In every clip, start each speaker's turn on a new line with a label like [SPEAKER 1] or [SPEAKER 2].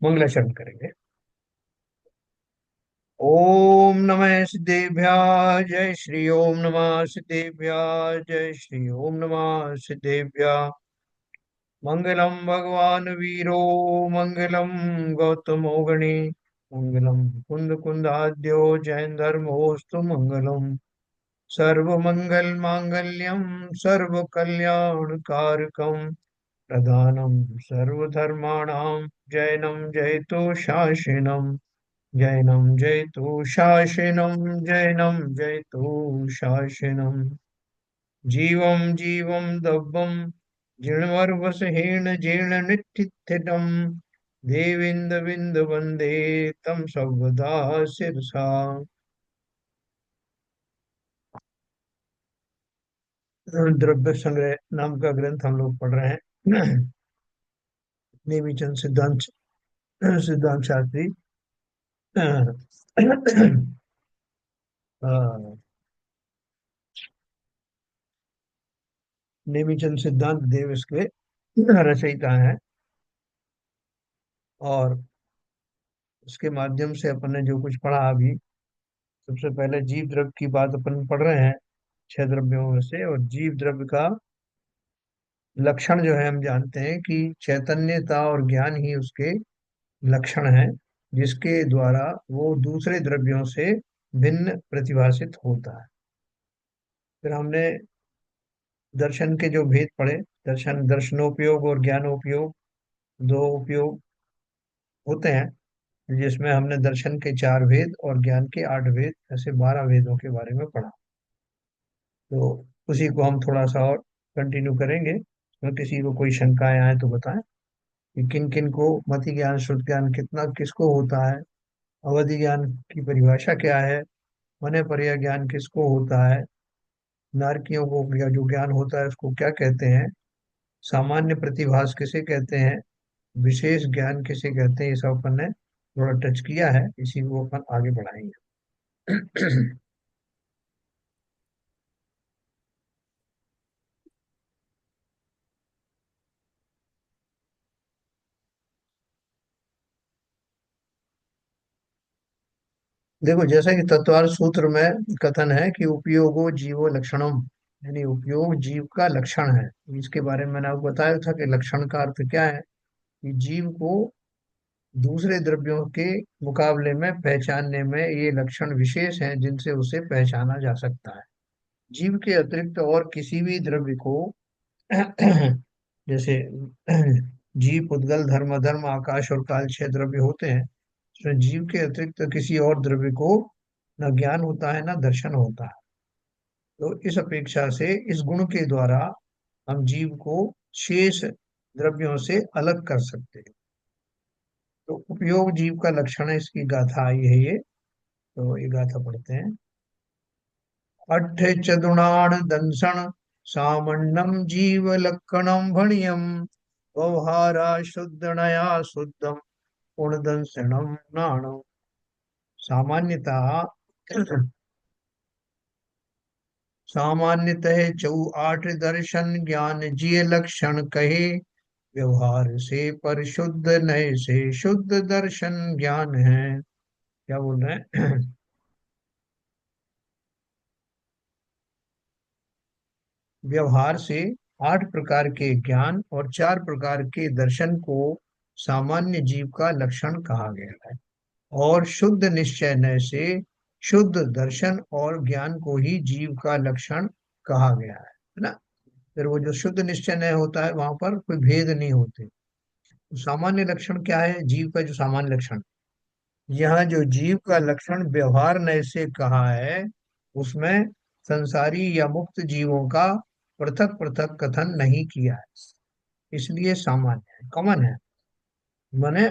[SPEAKER 1] मंगलाचरण करेंगे। ओम नमः सिद्धेभ्याय जय श्री ओम नमः सिद्धेभ्याय जय श्री ओम नमः सिद्धेभ्याय। मंगलम भगवान वीरो मंगलम गौतमो गणे मंगलम कुंद कुंदाद्यो जैन धर्मोस्तु मंगलम। सर्व मंगल मांगल्यम सर्व कल्याण कारकम प्रधानम सर्वधर्माणां जैनम जयतु शासनम। जैनम जयतु शासनम जैनम जयतु शासनम। जीवं जीवं दब्बं जीर्णवरवसहेन जीर्णनिठितम् देविंद विंद वंदे तम सर्वदा शिरसा। द्रव्य संग्रह नाम का ग्रंथ हम लोग पढ़ रहे हैं। नेमीचंद सिद्धांत सिद्धांत शास्त्री अ, नेमीचंद सिद्धांत देव इसके रचयिता हैं। और उसके माध्यम से अपन ने जो कुछ पढ़ा अभी, सबसे पहले जीव द्रव्य की बात अपन पढ़ रहे हैं, छह द्रव्यों में से। और जीव द्रव्य का लक्षण जो है, हम जानते हैं कि चैतन्यता और ज्ञान ही उसके लक्षण है, जिसके द्वारा वो दूसरे द्रव्यों से भिन्न प्रतिभाषित होता है। फिर हमने दर्शन के जो भेद पढ़े, दर्शनोपयोग और ज्ञानोपयोग, दो उपयोग होते हैं, जिसमें हमने दर्शन के चार भेद और ज्ञान के आठ भेद, ऐसे 12 भेदों के बारे में पढ़ा। तो उसी को हम थोड़ा सा और कंटिन्यू करेंगे। तो किसी को कोई शंकाएं आए तो बताएं कि किन किन को मति ज्ञान श्रुत ज्ञान कितना किसको होता है, अवधि ज्ञान की परिभाषा क्या है, मने पर्याय ज्ञान किसको होता है, नारकियों को जो ज्ञान होता है उसको क्या कहते हैं, सामान्य प्रतिभास किसे कहते हैं, विशेष ज्ञान किसे कहते हैं, ये सब अपन ने थोड़ा टच किया है, इसी को अपन आगे बढ़ाएंगे। देखो, जैसा कि तत्वार सूत्र में कथन है कि उपयोगो जीवो लक्षणम, यानी उपयोग जीव का लक्षण है। इसके बारे में मैंने आपको बताया था कि लक्षण का अर्थ क्या है, कि जीव को दूसरे द्रव्यों के मुकाबले में पहचानने में ये लक्षण विशेष हैं, जिनसे उसे पहचाना जा सकता है। जीव के अतिरिक्त और किसी भी द्रव्य को जैसे जीव पुद्गल धर्म धर्म आकाश और काल, छह द्रव्य होते हैं। उसमें जीव के अतिरिक्त किसी और द्रव्य को न ज्ञान होता है न दर्शन होता है। तो इस अपेक्षा से इस गुण के द्वारा हम जीव को शेष द्रव्यों से अलग कर सकते हैं। तो उपयोग जीव का लक्षण है, इसकी गाथा आई है ये। तो ये गाथा पढ़ते हैं। अट्ठ चतुर्णान दंसन सामन्नम जीव लक्षणम भणियम व्यवहारा शुद्धनया शुद्धम गुणदंसनम नाणम। सामान्यता सामान्यतः चौ आठ दर्शन ज्ञान जिय लक्षण कहे, व्यवहार से परिशुद्ध नय से शुद्ध दर्शन ज्ञान है। क्या बोल रहे हैं? व्यवहार से आठ प्रकार के ज्ञान और चार प्रकार के दर्शन को सामान्य जीव का लक्षण कहा गया है। और शुद्ध निश्चय नय से शुद्ध दर्शन और ज्ञान को ही जीव का लक्षण कहा गया है ना। फिर वो जो शुद्ध निश्चय नय होता है, वहां पर कोई भेद नहीं होते। तो सामान्य लक्षण क्या है जीव का, जो सामान्य लक्षण, यहाँ जो जीव का लक्षण व्यवहार नय से कहा है, उसमें संसारी या मुक्त जीवों का पृथक पृथक कथन नहीं किया है, इसलिए सामान्य है, कॉमन है। माने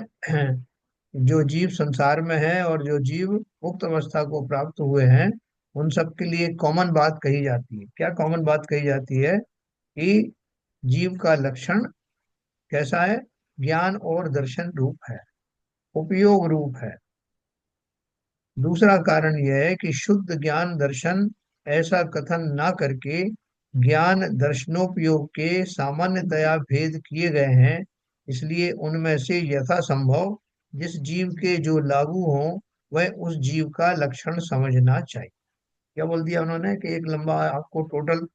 [SPEAKER 1] जो जीव संसार में है और जो जीव मुक्त अवस्था को प्राप्त हुए हैं, उन सब के लिए कॉमन बात कही जाती है। क्या कॉमन बात कही जाती है? कि जीव का लक्षण कैसा है? ज्ञान और दर्शन रूप है, उपयोग रूप है। दूसरा कारण यह है कि शुद्ध ज्ञान दर्शन ऐसा कथन ना करके ज्ञान दर्शनोपयोग के सामान्यतया भेद किए गए हैं, इसलिए उनमें से यथा संभव जिस जीव के जो लागू हों वह उस जीव का लक्षण समझना चाहिए। क्या बोल दिया उन्होंने कि एक लंबा आपको टोटल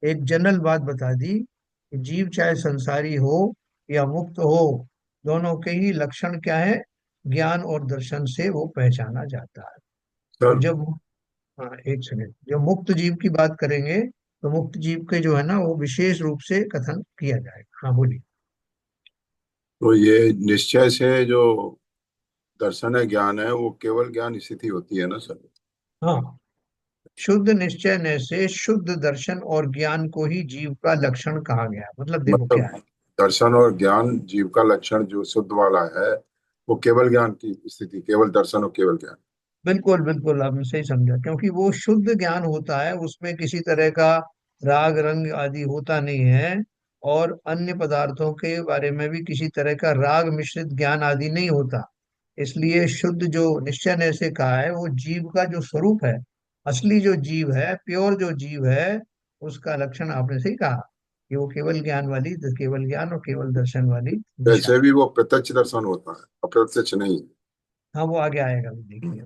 [SPEAKER 1] एक जनरल बात बता दी कि जीव चाहे संसारी हो या मुक्त हो, दोनों के ही लक्षण क्या है, ज्ञान और दर्शन से वो पहचाना जाता है। तो
[SPEAKER 2] सर,
[SPEAKER 1] जब, हाँ एक सेकेंड, जब मुक्त जीव की बात करेंगे तो मुक्त जीव के जो है ना वो विशेष रूप से कथन किया जाएगा। हाँ बोलिए।
[SPEAKER 2] तो ये निश्चय से जो दर्शन है, ज्ञान है, वो केवल ज्ञान स्थिति होती है ना सर?
[SPEAKER 1] हाँ, शुद्ध निश्चय न से शुद्ध दर्शन और ज्ञान को ही जीव का लक्षण कहा गया। मतलब देखो क्या
[SPEAKER 2] मतलब
[SPEAKER 1] है।
[SPEAKER 2] दर्शन और ज्ञान जीव का लक्षण जो शुद्ध वाला है, वो केवल ज्ञान की स्थिति, केवल दर्शन और केवल ज्ञान।
[SPEAKER 1] बिल्कुल बिल्कुल, आपने सही समझा, क्योंकि वो शुद्ध ज्ञान होता है, उसमें किसी तरह का राग रंग आदि होता नहीं है, और अन्य पदार्थों के बारे में भी किसी तरह का राग मिश्रित ज्ञान आदि नहीं होता। इसलिए शुद्ध जो निश्चय ने से कहा है वो जीव का जो स्वरूप है, असली जो जीव है, प्योर जो जीव है, उसका लक्षण आपने सही कहा कि वो केवल ज्ञान वाली, केवल ज्ञान और केवल दर्शन वाली दिशा
[SPEAKER 2] वैसे
[SPEAKER 1] है।
[SPEAKER 2] भी वो प्रत्यक्ष दर्शन होता है, अप्रत्यक्ष नहीं।
[SPEAKER 1] हाँ वो आगे आएगा, अभी देखिए।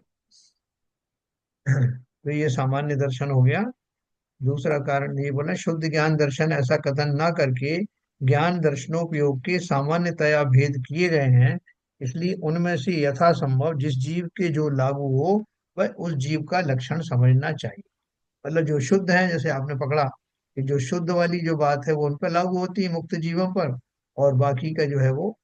[SPEAKER 1] तो ये सामान्य दर्शन हो गया। दूसरा कारण ये बोला, शुद्ध ज्ञान दर्शन ऐसा कथन ना करके ज्ञान दर्शनोपयोग के सामान्यतया भेद किए गए हैं, इसलिए उनमें से यथासंभव जिस जीव के जो लागू हो वह उस जीव का लक्षण समझना चाहिए। मतलब जो शुद्ध है, जैसे आपने पकड़ा कि जो शुद्ध वाली जो बात है वो उन पर लागू होती है, मुक्त जीवों पर, और बाकी का जो है वो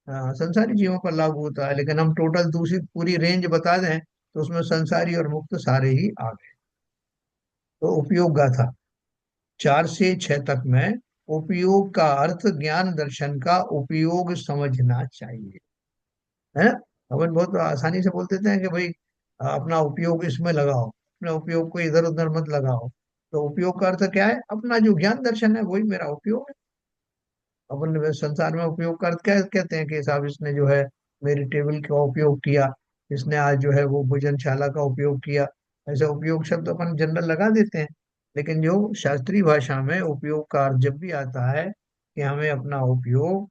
[SPEAKER 1] संसारी जीवों पर लागू होता है। लेकिन हम टोटल दूसरी पूरी रेंज बता दें तो उसमें संसारी और मुक्त सारे ही आ गए। तो उपयोग गाथा 4 से 6 तक में उपयोग का अर्थ ज्ञान दर्शन का उपयोग समझना चाहिए, है ना। अपन बहुत आसानी से बोल देते हैं कि भाई अपना उपयोग इसमें लगाओ, अपने उपयोग को इधर उधर मत लगाओ। तो उपयोग का अर्थ क्या है, अपना जो ज्ञान दर्शन है वही मेरा उपयोग है। अपन संसार में उपयोग का अर्थ क्या कहते हैं कि साहब इसने जो है मेरी टेबल का उपयोग किया, इसने आज जो है वो भोजनशाला का उपयोग किया। ऐसे उपयोग शब्द अपन जनरल लगा देते हैं। लेकिन जो शास्त्रीय भाषा में उपयोग का अर्थ जब भी आता है कि हमें अपना उपयोग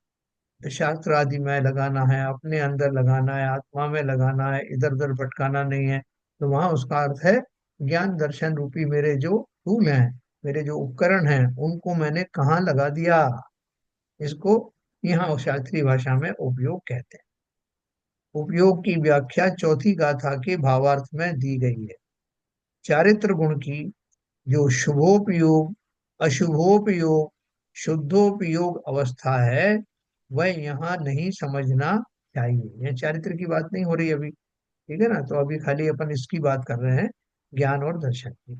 [SPEAKER 1] शास्त्र आदि में लगाना है, अपने अंदर लगाना है, आत्मा में लगाना है, इधर उधर भटकाना नहीं है, तो वहां उसका अर्थ है ज्ञान दर्शन रूपी मेरे जो टूल हैं, मेरे जो उपकरण हैं, उनको मैंने कहाँ लगा दिया। इसको यहाँ शास्त्रीय भाषा में उपयोग कहते हैं। उपयोग की व्याख्या चौथी गाथा के भावार्थ में दी गई है। चारित्र गुण की जो शुभोपयोग, अशुभोपयोग, शुद्धोपयोग अवस्था है वह यहाँ नहीं समझना चाहिए। यह चारित्र की बात नहीं हो रही अभी, ठीक है ना। तो अभी खाली अपन इसकी बात कर रहे हैं, ज्ञान और दर्शन की।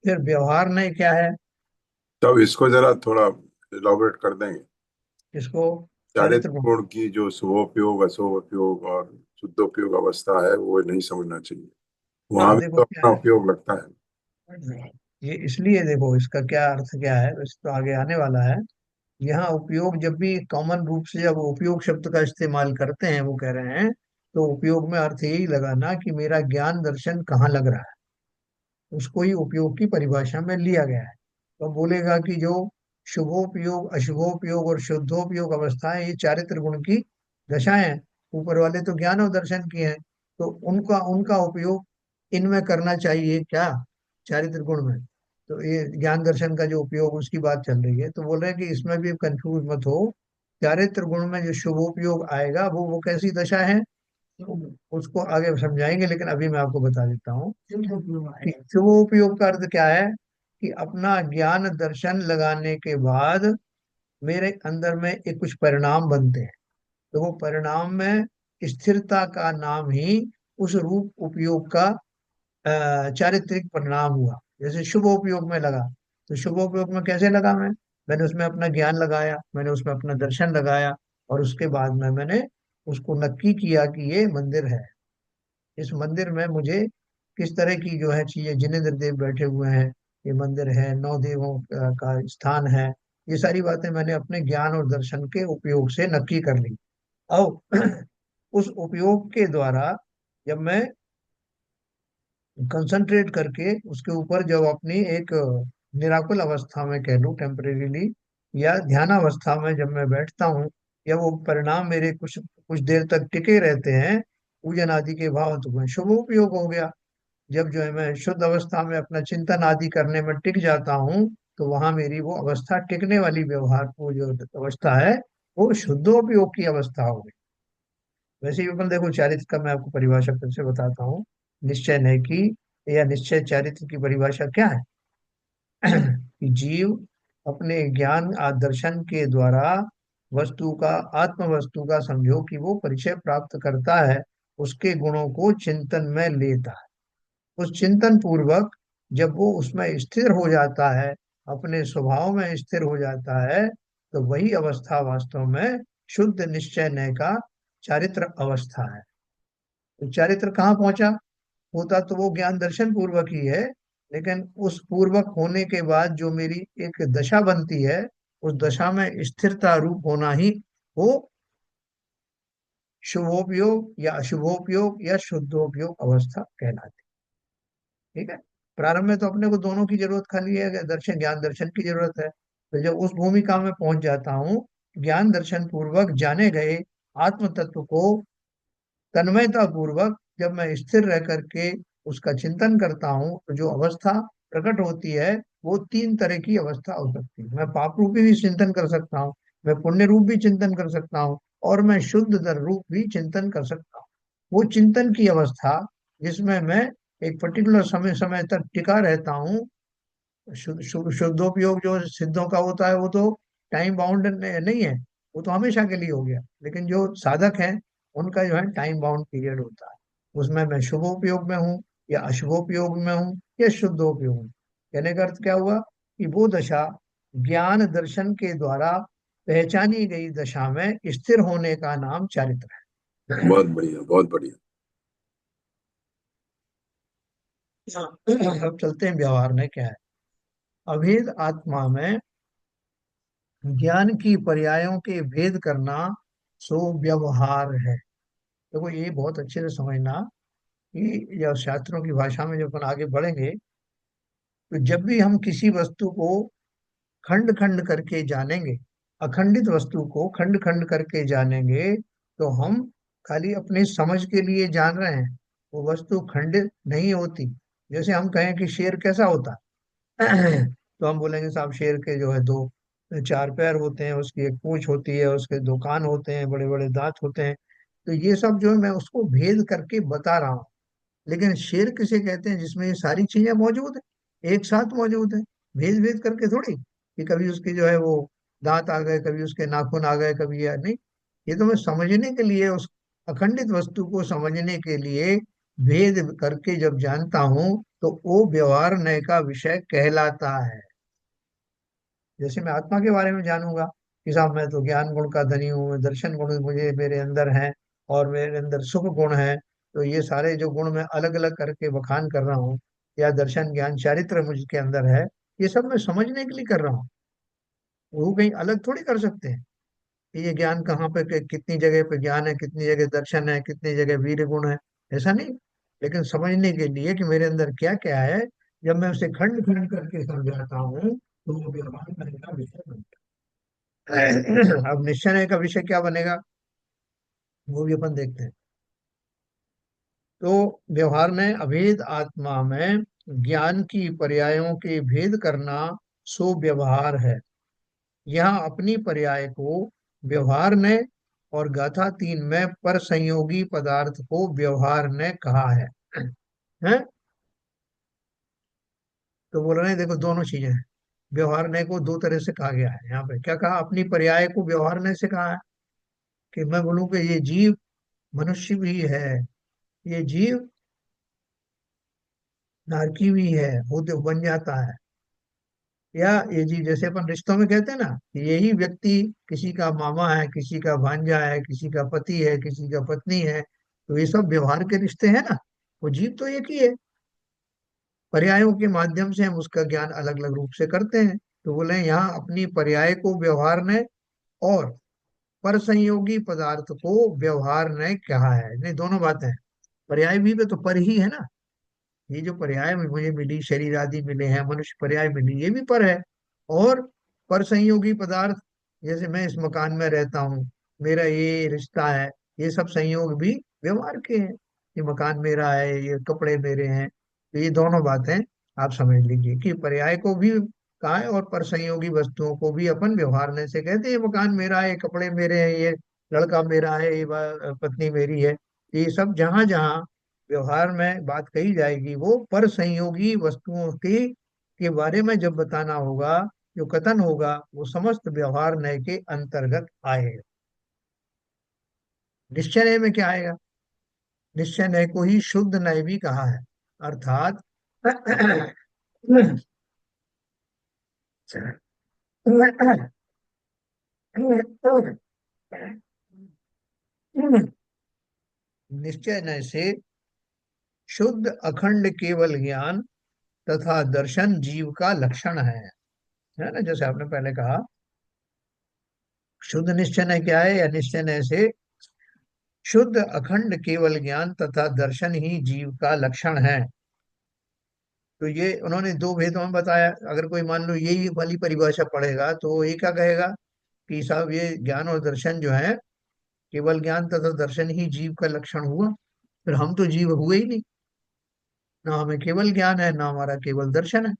[SPEAKER 1] फिर व्यवहार नहीं क्या है,
[SPEAKER 2] तब इसको जरा थोड़ा इलाबोरेट कर देंगे?
[SPEAKER 1] इसको चारित्र
[SPEAKER 2] चारित्र
[SPEAKER 1] गुण।
[SPEAKER 2] गुण की जो शुभोपयोग, अशुभोपयोग और शुद्धोपयोग अवस्था है, वो नहीं समझना चाहिए।
[SPEAKER 1] हाँ
[SPEAKER 2] वहां भी
[SPEAKER 1] देखो
[SPEAKER 2] तो
[SPEAKER 1] क्या
[SPEAKER 2] अपना
[SPEAKER 1] है,
[SPEAKER 2] उपयोग लगता है।
[SPEAKER 1] ये इसलिए देखो इसका क्या अर्थ क्या है, वैसे तो आगे आने वाला है। यहाँ उपयोग जब भी कॉमन रूप से जब उपयोग शब्द का इस्तेमाल करते हैं, वो कह रहे हैं तो उपयोग में अर्थ यही लगाना कि मेरा ज्ञान दर्शन कहाँ लग रहा है, उसको ही उपयोग की परिभाषा में लिया गया है। तो बोलेगा कि जो शुभोपयोग, अशुभोपयोग और शुद्धोपयोग अवस्थाएं, ये चारित्र गुण की दशाएं हैं। ऊपर वाले तो ज्ञान और दर्शन की हैं, तो उनका उनका उपयोग इनमें करना चाहिए क्या, चारित्र गुण में। तो ये ज्ञान दर्शन का जो उपयोग उसकी बात चल रही है, तो बोल रहे हैं कि इसमें भी कंफ्यूज मत हो। चारित्र गुण में जो शुभोपयोग आएगा वो कैसी दशा है, उसको आगे समझाएंगे, लेकिन अभी मैं आपको बता देता हूँ कि शुभोपयोग का अर्थ क्या है कि अपना ज्ञान दर्शन लगाने के बाद मेरे अंदर में एक कुछ परिणाम बनते हैं, तो वो परिणाम में स्थिरता का नाम ही उस रूप उपयोग का चारित्रिक परिणाम हुआ। जैसे शुभ उपयोग में लगा, तो शुभ उपयोग में कैसे लगा मैं, मैंने उसमें अपना ज्ञान लगाया, मैंने उसमें अपना दर्शन लगाया, और उसके बाद में मैंने उसको नक्की किया कि ये मंदिर है, इस मंदिर में मुझे किस तरह की जो है चीजें, जिनेंद्र देव बैठे हुए हैं, ये मंदिर है, नौ देवों का स्थान है, ये सारी बातें मैंने अपने ज्ञान और दर्शन के उपयोग से नक्की कर ली। अब उस उपयोग के द्वारा जब मैं कंसंट्रेट करके उसके ऊपर जब अपनी एक निराकुल अवस्था में कह लूं टेम्परेरीली, या ध्यान अवस्था में जब मैं बैठता हूँ, या वो परिणाम मेरे कुछ कुछ देर तक टिके रहते हैं, पूजन आदि के भाव, तो वह शुभ उपयोग हो गया। जब जो है मैं शुद्ध अवस्था में अपना चिंतन आदि करने में टिक जाता हूँ, तो वहां मेरी वो अवस्था टिकने वाली, व्यवहार वो जो अवस्था है वो शुद्धोपयोग की अवस्था हो गई। वैसे ही अपन देखो, चारित्र का मैं आपको परिभाषा फिर से बताता हूँ। निश्चय नय की या निश्चय चारित्र की परिभाषा क्या है? कि जीव अपने ज्ञान दर्शन के द्वारा वस्तु का, आत्म वस्तु का समझो कि वो परिचय प्राप्त करता है, उसके गुणों को चिंतन में लेता है। उस चिंतन पूर्वक जब वो उसमें स्थिर हो जाता है, अपने स्वभाव में स्थिर हो जाता है, तो वही अवस्था वास्तव में शुद्ध निश्चय नय का चारित्र अवस्था है। तो चारित्र कहाँ पहुंचा? होता तो वो ज्ञान दर्शन पूर्वक ही है, लेकिन उस पूर्वक होने के बाद जो मेरी एक दशा बनती है, उस दशा में स्थिरता रूप होना ही वो शुभोपयोग या अशुभोपयोग या शुद्धोपयोग अवस्था कहलाती है। ठीक है। प्रारंभ में तो अपने को दोनों की जरूरत खाली है, दर्शन ज्ञान दर्शन की जरूरत है। तो जब उस भूमिका में पहुंच जाता हूँ, ज्ञान दर्शन पूर्वक जाने गए आत्म तत्व को तन्मयता पूर्वक जब मैं स्थिर रह करके उसका चिंतन करता हूँ, तो जो अवस्था प्रकट होती है वो तीन तरह की अवस्था हो सकती है। मैं पाप रूपी भी चिंतन कर सकता हूँ, मैं पुण्य रूप भी चिंतन कर सकता हूँ, और मैं शुद्ध दर रूप भी चिंतन कर सकता हूँ। वो चिंतन की अवस्था जिसमें मैं एक पर्टिकुलर समय समय तक टिका रहता हूँ। शुद्धोपयोग जो सिद्धों का होता है वो तो टाइम बाउंड नहीं है, वो तो हमेशा के लिए हो गया। लेकिन जो साधक हैं, उनका जो है टाइम बाउंड पीरियड होता है। उसमें मैं शुभोपयोग में हूँ या अशुभोपयोग में हूँ या शुद्धोपयोग में। कहने का अर्थ क्या हुआ? कि वो दशा ज्ञान दर्शन के द्वारा पहचानी गई दशा में स्थिर होने का नाम चारित्र है।
[SPEAKER 2] बहुत बढ़िया, बहुत बढ़िया।
[SPEAKER 1] अब चलते हैं व्यवहार में क्या है। अभेद आत्मा में ज्ञान की पर्यायों के भेद करना सो व्यवहार है। देखो ये बहुत अच्छे से समझना कि जब शास्त्रों की भाषा में जब अपन आगे बढ़ेंगे, तो जब भी हम किसी वस्तु को खंड खंड करके जानेंगे, अखंडित वस्तु को खंड खंड करके जानेंगे, तो हम खाली अपनी समझ के लिए जान रहे हैं, वो वस्तु खंडित नहीं होती। जैसे हम कहें कि शेर कैसा होता है, तो हम बोलेंगे साहब शेर के जो है दो चार पैर होते हैं, उसकी एक पूंछ होती है, उसके दो कान होते हैं, बड़े बड़े दांत होते हैं। तो ये सब जो है मैं उसको भेद करके बता रहा हूँ। लेकिन शेर किसे कहते हैं? जिसमें ये सारी चीजें मौजूद है, एक साथ मौजूद है। भेद भेद करके थोड़ी कि कभी उसके जो है वो दांत आ गए, कभी उसके नाखून आ गए, कभी या नहीं। ये तो मैं समझने के लिए, उस अखंडित वस्तु को समझने के लिए भेद करके जब जानता हूँ, तो वो व्यवहार नय का विषय कहलाता है। जैसे मैं आत्मा के बारे में जानूंगा कि साहब मैं तो ज्ञान गुण का धनी हूँ, दर्शन गुण मुझे मेरे अंदर हैं, और मेरे अंदर सुख गुण है। तो ये सारे जो गुण मैं अलग अलग करके बखान कर रहा हूँ, या दर्शन ज्ञान चारित्र मुझके अंदर है, ये सब मैं समझने के लिए कर रहा हूँ। वो कहीं अलग थोड़ी कर सकते हैं कि ये ज्ञान कहाँ पे कितनी जगह पे ज्ञान है, कितनी जगह दर्शन है, कितनी जगह वीर गुण है। ऐसा नहीं। लेकिन समझने के लिए कि मेरे अंदर क्या क्या है, जब मैं उसे खंड खंड करके समझाता हूँ, तो वो व्यवहार करने का विषय बनता है। अब निश्चय का विषय क्या बनेगा, वो भी अपन देखते हैं। तो व्यवहार में अभेद आत्मा में ज्ञान की पर्यायों के भेद करना सो व्यवहार है। यहाँ अपनी पर्याय को व्यवहार ने, और गाथा 3 में पर संयोगी पदार्थ को व्यवहार ने कहा है। हैं? तो बोल रहे हैं देखो दोनों चीजें हैं। व्यवहार ने को दो तरह से कहा गया है। यहाँ पे क्या कहा? अपनी पर्याय को व्यवहार ने से कहा है कि मैं बोलूँ कि ये जीव मनुष्य भी है, ये जीव नारकी भी है, वो तो बन जाता है। या ये जीव, जैसे अपन रिश्तों में कहते हैं ना, कि यही व्यक्ति किसी का मामा है, किसी का भांजा है, किसी का पति है, किसी का पत्नी है, तो ये सब व्यवहार के रिश्ते हैं ना। वो जीव तो एक ही है, पर्यायों के माध्यम से हम उसका ज्ञान अलग अलग रूप से करते हैं। तो बोले यहाँ अपनी पर्याय को व्यवहार ने, और पर संयोगी पदार्थ को व्यवहार ने कहा है। नहीं, दोनों बातें हैं। पर्याय भी तो पर ही है ना। ये जो पर्याय में मुझे मिली, शरीर आदि मिले हैं, मनुष्य पर्याय मिली, ये भी पर है। और पर संयोगी पदार्थ, जैसे मैं इस मकान में रहता हूँ, मेरा ये रिश्ता है, ये सब संयोग भी व्यवहार के हैं। ये मकान मेरा है, ये कपड़े मेरे हैं, तो ये दोनों बातें आप समझ लीजिए कि पर्याय को भी कहा है और पर संयोगी वस्तुओं को भी अपन व्यवहारने से कहते हैं। ये मकान मेरा है, ये कपड़े मेरे हैं, ये लड़का मेरा है, ये पत्नी मेरी है। ये सब जहां जहां व्यवहार में बात कही जाएगी, वो पर संयोगी वस्तुओं की के बारे में जब बताना होगा, जो कथन होगा वो समस्त व्यवहार न्याय के अंतर्गत आएगा। निश्चय न्याय में क्या आएगा? निश्चय न्याय को ही शुद्ध न्याय भी कहा है। अर्थात निश्चय न्याय से शुद्ध अखंड केवल ज्ञान तथा दर्शन जीव का लक्षण है ना? जैसे आपने पहले कहा, शुद्ध निश्चय न्याय क्या है, या निश्चय न्याय से शुद्ध अखंड केवल ज्ञान तथा दर्शन ही जीव का लक्षण है। तो ये उन्होंने दो भेदों में बताया। अगर कोई मान लो यही वाली परिभाषा पढ़ेगा तो वो ये क्या कहेगा कि साहब ये ज्ञान और दर्शन जो है, केवल ज्ञान तथा दर्शन ही जीव का लक्षण हुआ, फिर हम तो जीव हुए ही नहीं। ना हमें केवल ज्ञान है, ना हमारा केवल दर्शन है,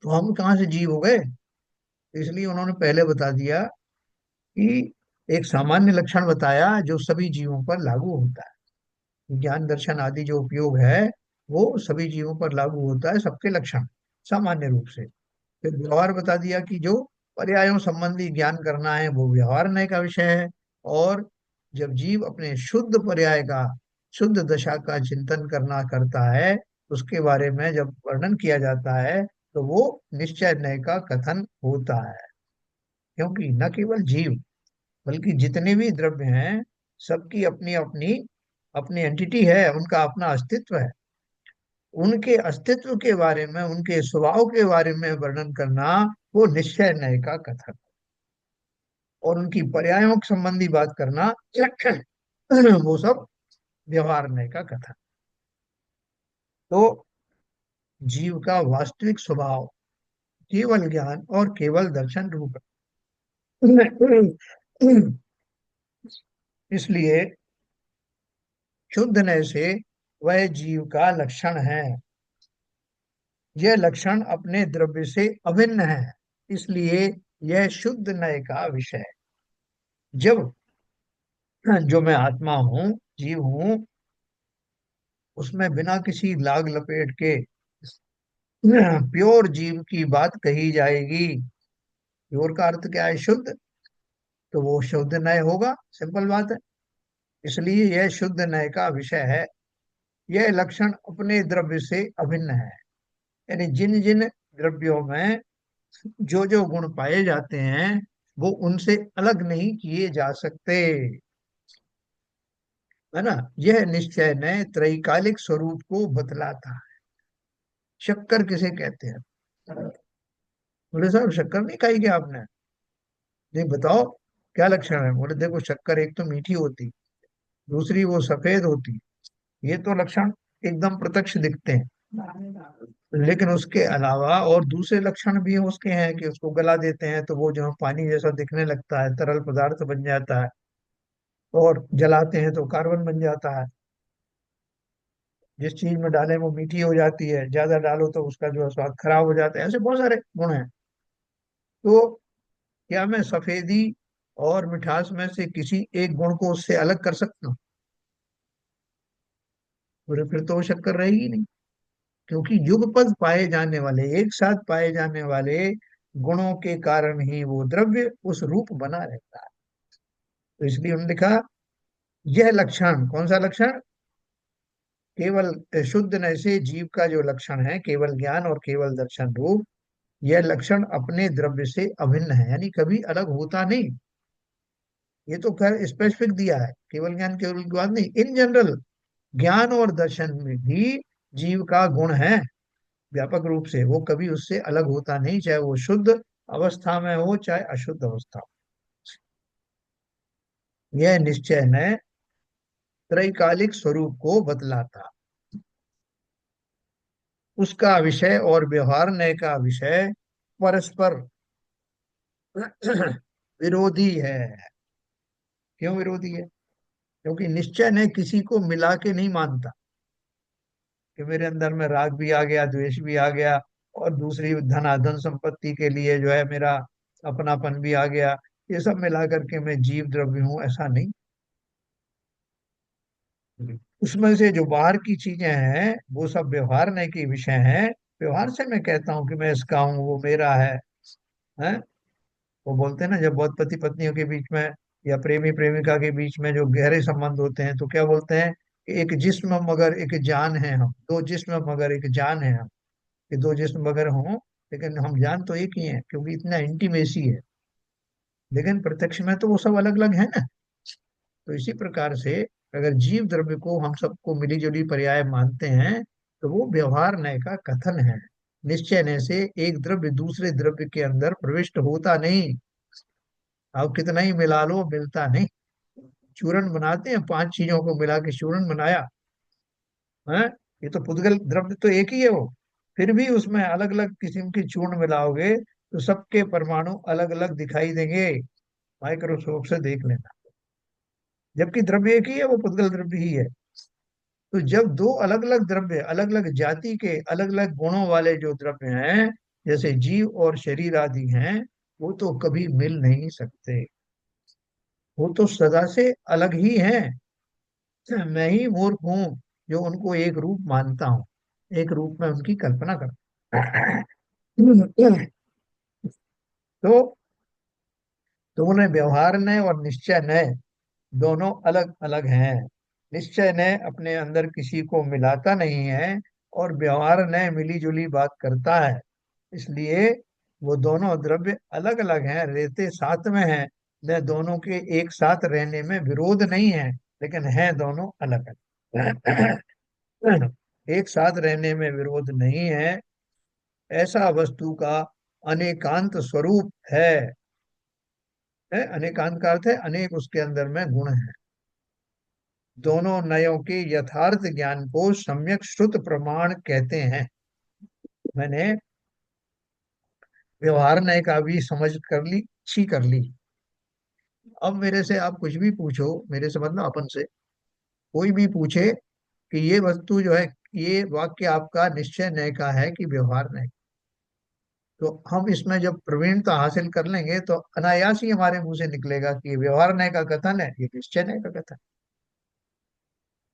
[SPEAKER 1] तो हम कहाँ से जीव हो गए? तो इसलिए उन्होंने पहले बता दिया कि एक सामान्य लक्षण बताया जो सभी जीवों पर लागू होता है। ज्ञान दर्शन आदि जो उपयोग है वो सभी जीवों पर लागू होता है, सबके लक्षण सामान्य रूप से। फिर व्यवहार बता दिया कि जो पर्यायों संबंधी ज्ञान करना है वो व्यवहार न्याय का विषय है। और जब जीव अपने शुद्ध पर्याय का, शुद्ध दशा का चिंतन करना करता है, उसके बारे में जब वर्णन किया जाता है, तो वो निश्चय न्याय का कथन होता है। क्योंकि न केवल जीव बल्कि जितने भी द्रव्य हैं, सबकी अपनी अपनी अपनी एंटिटी है, उनका अपना अस्तित्व है। उनके अस्तित्व के बारे में, उनके स्वभाव के बारे में वर्णन करना, वो निश्चय न्याय का कथन। और उनकी पर्यायों के संबंधी बात करना वो सब व्यवहार न्याय का कथन। तो जीव का वास्तविक स्वभाव केवल ज्ञान और केवल दर्शन रूप है। इसलिए शुद्ध न्याय से वह जीव का लक्षण है। यह लक्षण अपने द्रव्य से अभिन्न है, इसलिए यह शुद्ध न्याय का विषय है। जब जो मैं आत्मा हूँ, जीव हूँ, उसमें बिना किसी लाग लपेट के प्योर जीव की बात कही जाएगी। प्योर का अर्थ क्या है? शुद्ध। तो वो शुद्ध न्याय होगा, सिंपल बात है। इसलिए यह शुद्ध न्याय का विषय है। यह लक्षण अपने द्रव्य से अभिन्न है, यानी जिन जिन द्रव्यों में जो जो गुण पाए जाते हैं, वो उनसे अलग नहीं किए जा सकते, है ना? यह निश्चय ने त्रैकालिक स्वरूप को बतलाता है। शक्कर किसे कहते हैं? बोले साहब शक्कर नहीं खाई क्या आपने? नहीं, बताओ क्या लक्षण है? बोले देखो, शक्कर एक तो मीठी होती, दूसरी वो सफेद होती। ये तो लक्षण एकदम प्रत्यक्ष दिखते हैं। लेकिन उसके अलावा और दूसरे लक्षण भी उसके हैं कि उसको गला देते हैं तो वो जो है पानी जैसा दिखने लगता है, तरल पदार्थ बन जाता है। और जलाते हैं तो कार्बन बन जाता है। जिस चीज में डालें वो मीठी हो जाती है, ज्यादा डालो तो उसका जो है स्वाद खराब हो जाता है। ऐसे बहुत सारे गुण हैं। तो क्या मैं सफेदी और मिठास में से किसी एक गुण को उससे अलग कर सकता हूँ? बोले फिर तो वो शक्कर रहेगी नहीं। क्योंकि युगपद पाए जाने वाले, एक साथ पाए जाने वाले गुणों के कारण ही वो द्रव्य उस रूप बना रहता है। तो इसलिए उन्होंने लिखा, यह लक्षण कौन सा लक्षण? केवल शुद्ध नय से जीव का जो लक्षण है, केवल ज्ञान और केवल दर्शन रूप, यह लक्षण अपने द्रव्य से अभिन्न है, यानी कभी अलग होता नहीं। ये तो खैर स्पेसिफिक दिया है, केवल ज्ञान केवल की बात नहीं, इन जनरल ज्ञान और दर्शन में भी जीव का गुण है। व्यापक रूप से वो कभी उससे अलग होता नहीं, चाहे वो शुद्ध अवस्था में हो चाहे अशुद्ध अवस्था हो। यह निश्चय ने त्रैकालिक स्वरूप को बतलाता। उसका विषय और व्यवहार नय का विषय परस्पर विरोधी है। क्यों विरोधी है? क्योंकि निश्चय ने किसी को मिला के नहीं मानता कि मेरे अंदर में राग भी आ गया, द्वेष भी आ गया, और दूसरी धन संपत्ति के लिए जो है मेरा अपनापन भी आ गया, ये सब मिला करके मैं जीव द्रव्य हूँ, ऐसा नहीं। उसमें से जो बाहर की चीजें हैं वो सब व्यवहार नहीं के विषय हैं। व्यवहार से मैं कहता हूँ कि मैं इसका हूँ, वो मेरा है? वो बोलते हैं ना, जब बहुत पति पत्नियों के बीच में या प्रेमी प्रेमिका के बीच में जो गहरे संबंध होते हैं तो क्या बोलते हैं कि एक जिस्म मगर एक जान है हम, दो जिस्म मगर एक जान है हम। कि दो जिस्म मगर हों, लेकिन हम जान तो एक ही हैं, क्योंकि इतना इंटीमेसी है। लेकिन प्रत्यक्ष में तो वो सब अलग अलग है ना। तो इसी प्रकार से अगर जीव द्रव्य को हम सबको मिली जुली पर्याय मानते हैं, तो वो व्यवहार नय का कथन है। निश्चय नय से एक द्रव्य दूसरे द्रव्य के अंदर प्रविष्ट होता नहीं। आप कितना ही मिला लो, मिलता नहीं। चूर्ण बनाते हैं, पांच चीजों को मिला के चूर्ण बनाया है। ये तो पुद्गल द्रव्य तो एक ही है वो, फिर भी उसमें अलग अलग किस्म के चूर्ण मिलाओगे तो सबके परमाणु अलग अलग दिखाई देंगे। माइक्रोस्कोप से देख लेना। जबकि द्रव्य एक ही है, वो पुद्गल द्रव्य ही है। तो जब दो अलग अलग द्रव्य, अलग अलग जाति के, अलग अलग गुणों वाले जो द्रव्य हैं, जैसे जीव और शरीर आदि हैं, वो तो कभी मिल नहीं सकते। वो तो सदा से अलग ही हैं। मैं ही मूर्ख हूँ जो उनको एक रूप मानता हूँ, एक रूप में उनकी कल्पना करता हूँ। तो उन्हें व्यवहार नय और निश्चय नय दोनों अलग अलग हैं। निश्चय नय अपने अंदर किसी को मिलाता नहीं है, और व्यवहार नय मिली जुली बात करता है। इसलिए वो दोनों द्रव्य अलग अलग हैं, रहते साथ में हैं। न दोनों के एक साथ रहने में विरोध नहीं है, लेकिन हैं दोनों अलग अलग। एक साथ रहने में विरोध नहीं है। ऐसा वस्तु का अनेकांत स्वरूप है। अनेकांत का अर्थ है अनेक उसके अंदर में गुण है। दोनों नयों के यथार्थ ज्ञान को सम्यक श्रुत प्रमाण कहते हैं। मैंने व्यवहार नय का भी समझ कर ली, अच्छी कर ली। अब मेरे से आप कुछ भी पूछो, मेरे से मतलब अपन से कोई भी पूछे कि ये वस्तु जो है, ये वाक्य आपका निश्चय नय का है कि व्यवहार नय, तो हम इसमें जब प्रवीणता हासिल कर लेंगे तो अनायास ही हमारे मुंह से निकलेगा कि ये व्यवहार नय का कथन है, ये निश्चय नय का कथन।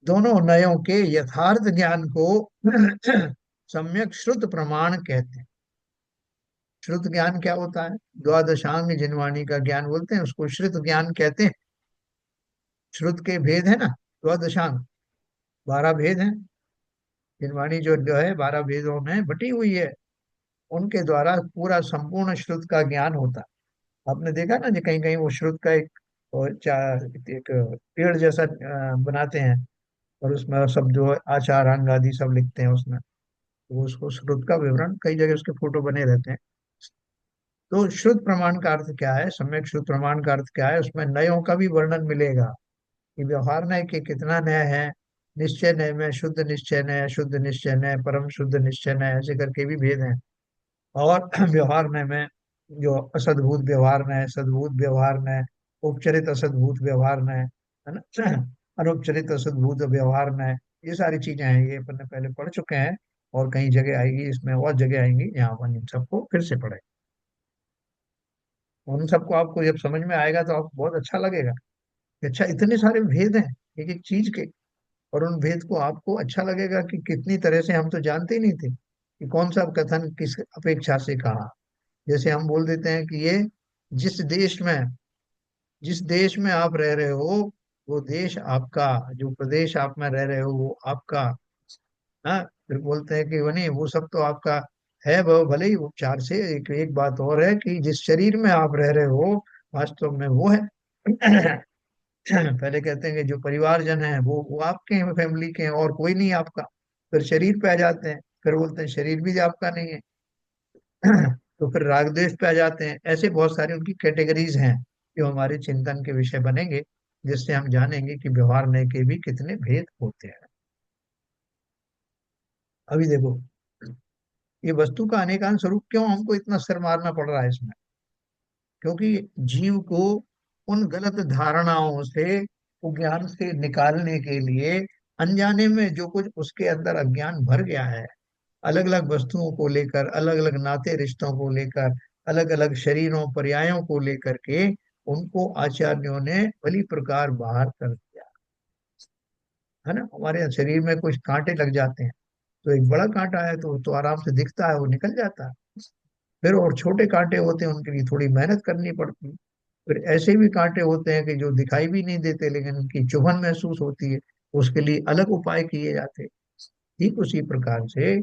[SPEAKER 1] दोनों नयों के यथार्थ ज्ञान को सम्यक श्रुत प्रमाण कहते हैं। श्रुत ज्ञान क्या होता है? द्वादशांग जिनवाणी का ज्ञान बोलते हैं, उसको श्रुत ज्ञान कहते हैं। श्रुत के भेद है ना, द्वादशांग, 12 भेद हैं। जिनवाणी जो है 12 भेदों में बटी हुई है। उनके द्वारा पूरा संपूर्ण श्रुत का ज्ञान होता है। आपने देखा ना, जो कहीं कहीं वो श्रुत का एक एक पेड़ जैसा बनाते हैं, और उसमें सब जो आचार अंग आदि सब लिखते हैं उसमें, तो वो उसको श्रुत का विवरण, कई जगह उसके फोटो बने रहते हैं। तो शुद्ध प्रमाण का अर्थ क्या है, सम्यक शुद्ध प्रमाण का अर्थ क्या है, उसमें नयों का भी वर्णन मिलेगा कि व्यवहार नय के कितना नय है। निश्चय नय में शुद्ध निश्चय नय, शुद्ध निश्चय नय, परम शुद्ध निश्चय नय, ऐसे करके भी भेद हैं। और व्यवहार नय में जो असद्भूत व्यवहार नय, सद्भूत व्यवहार नय, उपचरित असद्भूत व्यवहार नय, है ना, अनुपचरित असद्भूत व्यवहार नय, ये सारी चीजें हैं, ये अपन ने पहले पढ़ चुके हैं। और कई जगह आएगी, इसमें और जगह आएंगी जहाँ अपन इन सबको फिर से पढ़े। उन सबको आपको जब समझ में आएगा तो आपको बहुत अच्छा लगेगा कि अच्छा, इतने सारे भेद हैं एक एक चीज के। और उन भेद को आपको अच्छा लगेगा कि कितनी तरह से हम तो जानते ही नहीं थे कि कौन सा कथन किस अपेक्षा से कहा। जैसे हम बोल देते हैं कि ये जिस देश में आप रह रहे हो, वो देश आपका, जो प्रदेश आप में रह रहे हो वो आपका। हाँ, फिर बोलते हैं कि वो नहीं, वो सब तो आपका है, वो भले ही उपचार से। एक एक बात और है कि जिस शरीर में आप रह रहे हो, वास्तव में वो है। पहले कहते हैं कि जो परिवारजन है वो आपके हैं, फैमिली के हैं, और कोई नहीं आपका। फिर शरीर पे आ जाते हैं, फिर बोलते हैं शरीर भी आपका नहीं है। तो फिर राग द्वेष पे आ जाते हैं। ऐसे बहुत सारी उनकी कैटेगरीज हैं जो हमारे चिंतन के विषय बनेंगे, जिससे हम जानेंगे कि व्यवहार नय के भी कितने भेद होते हैं। अभी देखो, ये वस्तु का अनेकांत स्वरूप क्यों हमको इतना सिर मारना पड़ रहा है इसमें? क्योंकि जीव को उन गलत धारणाओं से, ज्ञान से निकालने के लिए, अनजाने में जो कुछ उसके अंदर अज्ञान भर गया है, अलग अलग वस्तुओं को लेकर, अलग अलग नाते रिश्तों को लेकर, अलग अलग शरीरों पर्यायों को लेकर के, उनको आचार्यों ने भली प्रकार बाहर कर दिया। है ना, हमारे यहाँ शरीर में कुछ कांटे लग जाते हैं, तो एक बड़ा कांटा है तो आराम से दिखता है, वो निकल जाता है। फिर और छोटे कांटे होते हैं, उनके लिए थोड़ी मेहनत करनी पड़ती है। फिर ऐसे भी कांटे होते हैं कि जो दिखाई भी नहीं देते लेकिन उनकी चुभन महसूस होती है, उसके लिए अलग उपाय किए जाते हैं। ठीक उसी प्रकार से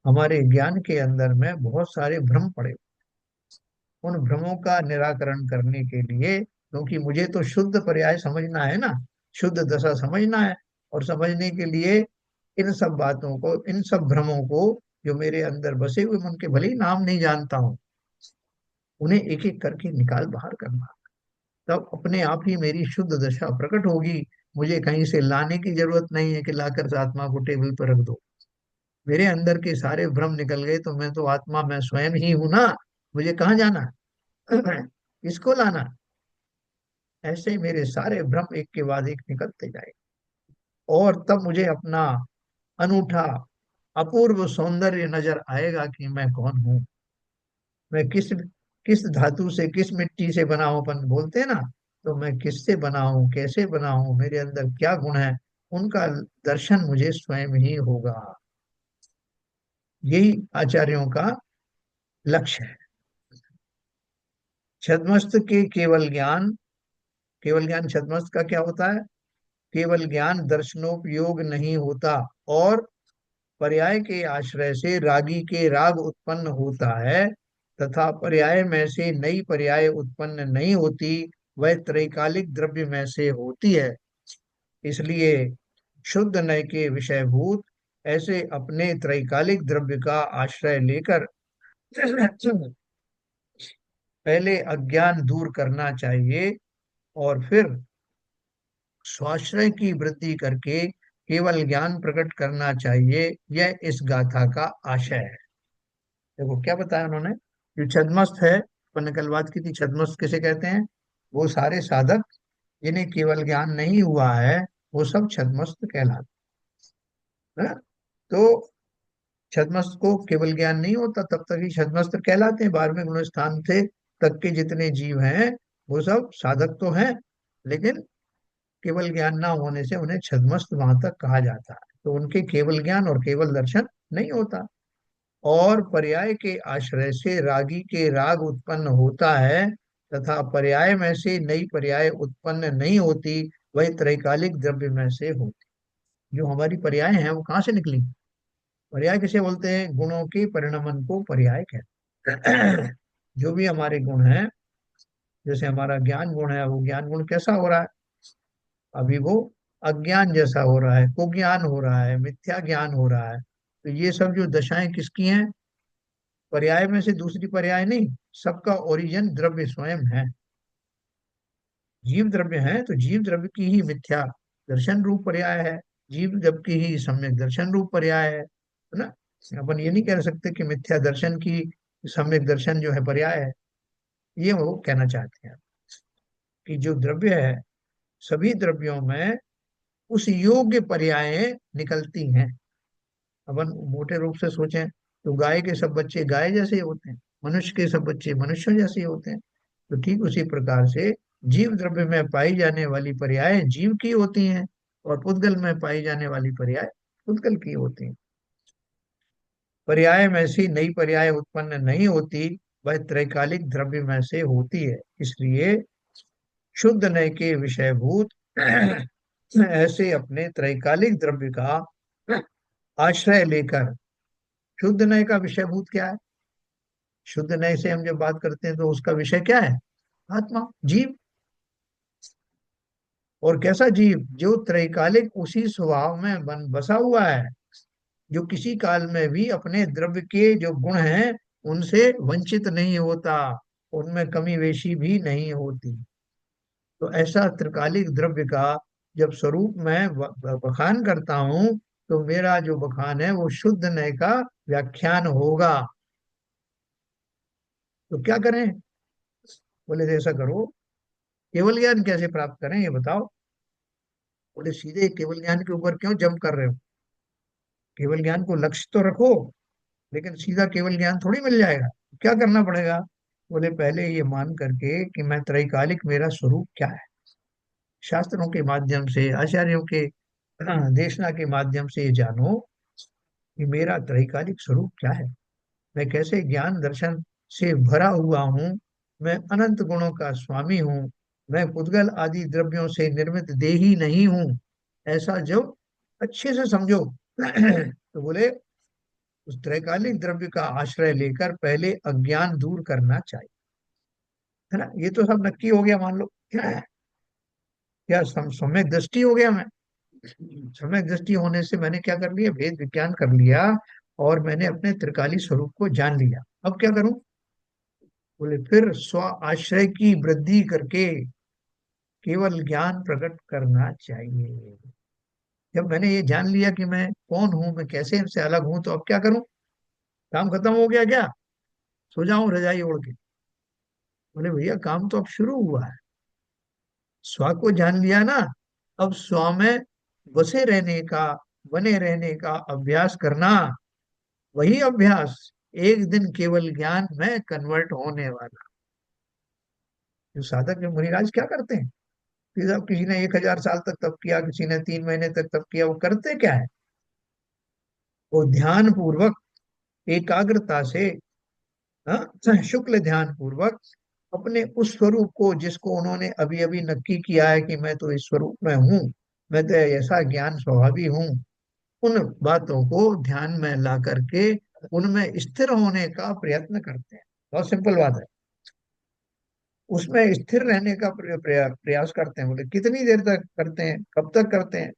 [SPEAKER 1] हमारे ज्ञान के अंदर में बहुत सारे भ्रम पड़े। उन भ्रमों का निराकरण करने के लिए, क्योंकि मुझे तो शुद्ध पर्याय समझना है ना, शुद्ध दशा समझना है, और समझने के लिए इन सब बातों को, इन सब भ्रमों को, जो मेरे अंदर बसे हुए, मैं उनके भले ही नाम नहीं जानता हूँ, उन्हें एक एक करके निकाल बाहर करना। तब अपने आप ही मेरी शुद्ध दशा प्रकट होगी। मुझे कहीं से लाने की जरूरत नहीं है कि लाकर से आत्मा को टेबल पर रख दो। मेरे अंदर के सारे भ्रम निकल गए तो मैं तो आत्मा, मैं स्वयं ही हूं ना। मुझे कहाँ जाना है? किसको लाना है? ऐसे ही मेरे सारे भ्रम एक के बाद एक निकलते जाए, और तब मुझे अपना अनूठा अपूर्व सौंदर्य नजर आएगा कि मैं कौन हूँ। मैं किस धातु से, किस मिट्टी से बना हूं, अपन बोलते हैं ना, तो मैं किससे बना हूं, कैसे बना हूं, मेरे अंदर क्या गुण है, उनका दर्शन मुझे स्वयं ही होगा। यही आचार्यों का लक्ष्य है। छद्मस्त के केवल ज्ञान, केवल ज्ञान छद्मस्त का क्या होता है? केवल ज्ञान दर्शनोपयोग नहीं होता, और पर्याय के आश्रय से रागी के राग उत्पन्न होता है, तथा पर्याय में से नई पर्याय उत्पन्न नहीं होती, वह त्रैकालिक द्रव्य में से होती है। इसलिए शुद्ध नय के विषयभूत ऐसे अपने त्रैकालिक द्रव्य का आश्रय लेकर पहले अज्ञान दूर करना चाहिए, और फिर स्वाश्रय की वृद्धि करके केवल ज्ञान प्रकट करना चाहिए। यह इस गाथा का आशय है। देखो क्या बताया उन्होंने। जो छद्मस्त है, अपन ने कल बात की थी, छद्मस्त किसे कहते हैं? वो सारे साधक जिन्हें केवल ज्ञान नहीं हुआ है, वो सब छद्मस्त कहलाते हैं। तो छद्मस्त को केवल ज्ञान नहीं होता तब तक ही छद्मस्त कहलाते हैं। 12वें गुण स्थान से तक के जितने जीव हैं, वो सब साधक तो हैं, लेकिन केवल ज्ञान ना होने से उन्हें छद्मस्त वहां तक कहा जाता है। तो उनके केवल ज्ञान और केवल दर्शन नहीं होता। और पर्याय के आश्रय से रागी के राग उत्पन्न होता है, तथा पर्याय में से नई पर्याय उत्पन्न नहीं होती, वही त्रैकालिक द्रव्य में से होती। जो हमारी पर्याय हैं वो कहाँ से निकली? पर्याय किसे बोलते हैं? गुणों के परिणमन को पर्याय कहते हैं। जो भी हमारे गुण हैं, जैसे हमारा ज्ञान गुण है, वो ज्ञान गुण कैसा हो रहा है? अभी वो अज्ञान जैसा हो रहा है, कुज्ञान हो रहा है, मिथ्या ज्ञान हो रहा है। तो ये सब जो दशाएं किसकी हैं? पर्याय में से दूसरी पर्याय नहीं, सबका ओरिजिन द्रव्य स्वयं है। जीव द्रव्य है तो जीव द्रव्य की ही मिथ्या दर्शन रूप पर्याय है, जीव द्रव्य की ही सम्यक दर्शन रूप पर्याय है ना। अपन ये नहीं कह सकते कि मिथ्या दर्शन की सम्यक दर्शन जो है पर्याय है। ये वो कहना चाहते हैं कि जो द्रव्य है, सभी द्रव्यों में उस योग्य पर्यायें निकलती हैं। अपन मोटे रूप से सोचें तो गाय के सब बच्चे गाय जैसे ही होते हैं, मनुष्य के सब बच्चे मनुष्यों जैसे ही होते हैं। तो ठीक उसी प्रकार से जीव द्रव्य में पाई जाने वाली पर्याय जीव की होती हैं, और पुद्गल में पाई जाने वाली पर्याय पुद्गल की होती हैं। पर्याय में से नई पर्याय उत्पन्न नहीं होती, वह त्रैकालिक द्रव्य में से होती है। इसलिए शुद्ध नय के विषयभूत ऐसे अपने त्रैकालिक द्रव्य का आश्रय लेकर, शुद्ध नय का विषयभूत क्या है? शुद्ध नय से हम जब बात करते हैं तो उसका विषय क्या है? आत्मा, जीव। और कैसा जीव? जो त्रैकालिक उसी स्वभाव में बन बसा हुआ है, जो किसी काल में भी अपने द्रव्य के जो गुण हैं उनसे वंचित नहीं होता, उनमें कमी वेशी भी नहीं होती। तो ऐसा त्रिकालिक द्रव्य का जब स्वरूप मैं बखान करता हूँ, तो मेरा जो बखान है वो शुद्ध नय का व्याख्यान होगा। तो क्या करें? बोले थे ऐसा करो केवल ज्ञान कैसे प्राप्त करें ये बताओ। बोले सीधे केवल ज्ञान के ऊपर क्यों जंप कर रहे हो? केवल ज्ञान को लक्ष्य तो रखो, लेकिन सीधा केवल ज्ञान थोड़ी मिल जाएगा। क्या करना पड़ेगा? बोले पहले ये मान करके कि मैं त्रैकालिक, मेरा स्वरूप क्या है, शास्त्रों के माध्यम से, आचार्यों के देशना के माध्यम से ये जानो कि मेरा त्रैकालिक स्वरूप क्या है। मैं कैसे ज्ञान दर्शन से भरा हुआ हूँ। मैं अनंत गुणों का स्वामी हूँ। मैं पुद्गल आदि द्रव्यों से निर्मित देही नहीं हूँ। ऐसा जो अच्छे से समझो। तो बोले उस त्रैकालिक द्रव्य का आश्रय लेकर पहले अज्ञान दूर करना चाहिए, है ना। ये तो सब नक्की हो गया, मान लो। क्या सम्यक दृष्टि हो गया। मैं सम्यक दृष्टि होने से मैंने क्या कर लिया, भेद विज्ञान कर लिया, और मैंने अपने त्रिकाली स्वरूप को जान लिया। अब क्या करूं? बोले फिर स्व आश्रय की वृद्धि करके केवल ज्ञान प्रकट करना चाहिए। जब मैंने ये जान लिया कि मैं कौन हूं, मैं कैसे इनसे अलग हूं, तो अब क्या करूं? काम खत्म हो गया क्या? सो जाऊं रजाई ओढ़ के? बोले भैया काम तो अब शुरू हुआ है। स्व को जान लिया ना, अब स्व में बसे रहने का, बने रहने का अभ्यास करना। वही अभ्यास एक दिन केवल ज्ञान में कन्वर्ट होने वाला। जो साधक, जो मुनिराज क्या करते हैं कि जब किसी ने 1000 साल तक तप किया, किसी ने 3 महीने तक तप किया, वो करते क्या है? वो ध्यान पूर्वक, एकाग्रता से, हाँ, शुक्ल ध्यान पूर्वक अपने उस स्वरूप को, जिसको उन्होंने अभी अभी नक्की किया है कि मैं तो इस स्वरूप में हूँ, मैं तो ऐसा ज्ञान स्वभावी हूँ, उन बातों को ध्यान में ला करके उनमें स्थिर होने का प्रयत्न करते हैं। बहुत सिंपल बात है। उसमें स्थिर रहने का प्रयास करते हैं। बोले कितनी देर तक करते हैं, कब तक करते हैं?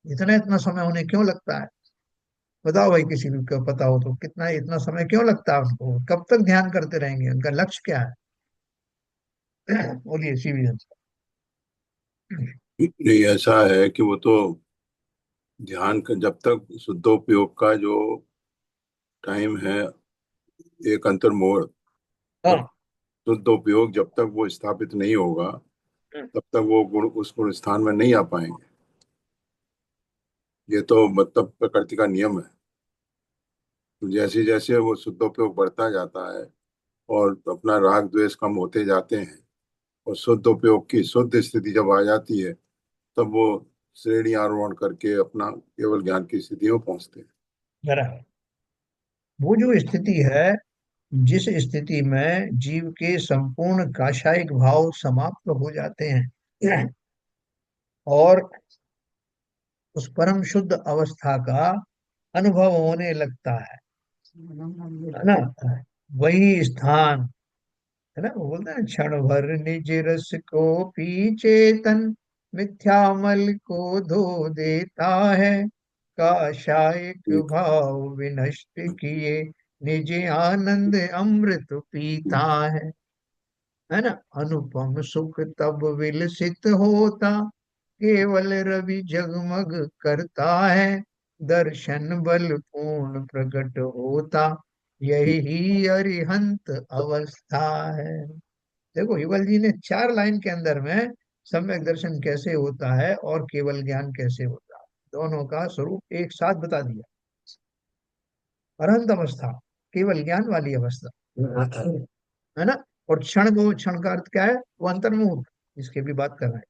[SPEAKER 1] इतना इतना समय उन्हें क्यों लगता है? बताओ भाई, किसी को पता हो तो, कितना इतना समय क्यों लगता है उनको? कब तक ध्यान करते रहेंगे? उनका लक्ष्य क्या है? बोलिए सीवी।
[SPEAKER 2] नहीं, ऐसा है कि वो तो ध्यान का जब तक शुद्धोपयोग का जो टाइम है, एक अंतर मोड़,
[SPEAKER 1] हाँ।
[SPEAKER 2] तब शुद्धोपयोग जब तक वो स्थापित नहीं होगा, तब तक वो गुण उस गुण स्थान में नहीं आ पाएंगे। ये तो मतलब प्रकृति का नियम है। तो जैसे जैसे वो शुद्धोपयोग बढ़ता जाता है और अपना राग द्वेष कम होते जाते हैं, और शुद्धोपयोग की शुद्ध स्थिति जब आ जाती है, तब वो श्रेणी आरोहण करके अपना केवल ज्ञान की स्थिति में पहुंचते हैं।
[SPEAKER 1] जरा वो जो स्थिति है, जिस स्थिति में जीव के संपूर्ण काषायिक भाव समाप्त हो जाते हैं और उस परम शुद्ध अवस्था का अनुभव होने लगता है ना, वही स्थान, है ना। वो बोलते हैं ना, क्षण भर निज रस को पी चेतन, मिथ्यामल को धो देता है, काशायक भाव विनष्ट किए, निज आनंद अमृत पीता है ना। अनुपम सुख तब विलसित होता, केवल रवि जगमग करता है, दर्शन बल पूर्ण प्रकट होता, यही अरिहंत अवस्था है। देखो युगल जी ने 4 लाइन के अंदर में सम्यक दर्शन कैसे होता है और केवल ज्ञान कैसे होता है, दोनों का स्वरूप एक साथ बता दिया। अरहंत अवस्था, केवल ज्ञान वाली अवस्था, है ना। और क्षण को, क्षण का अर्थ क्या है? वो अंतर्मुख, इसके भी बात कर रहे हैं।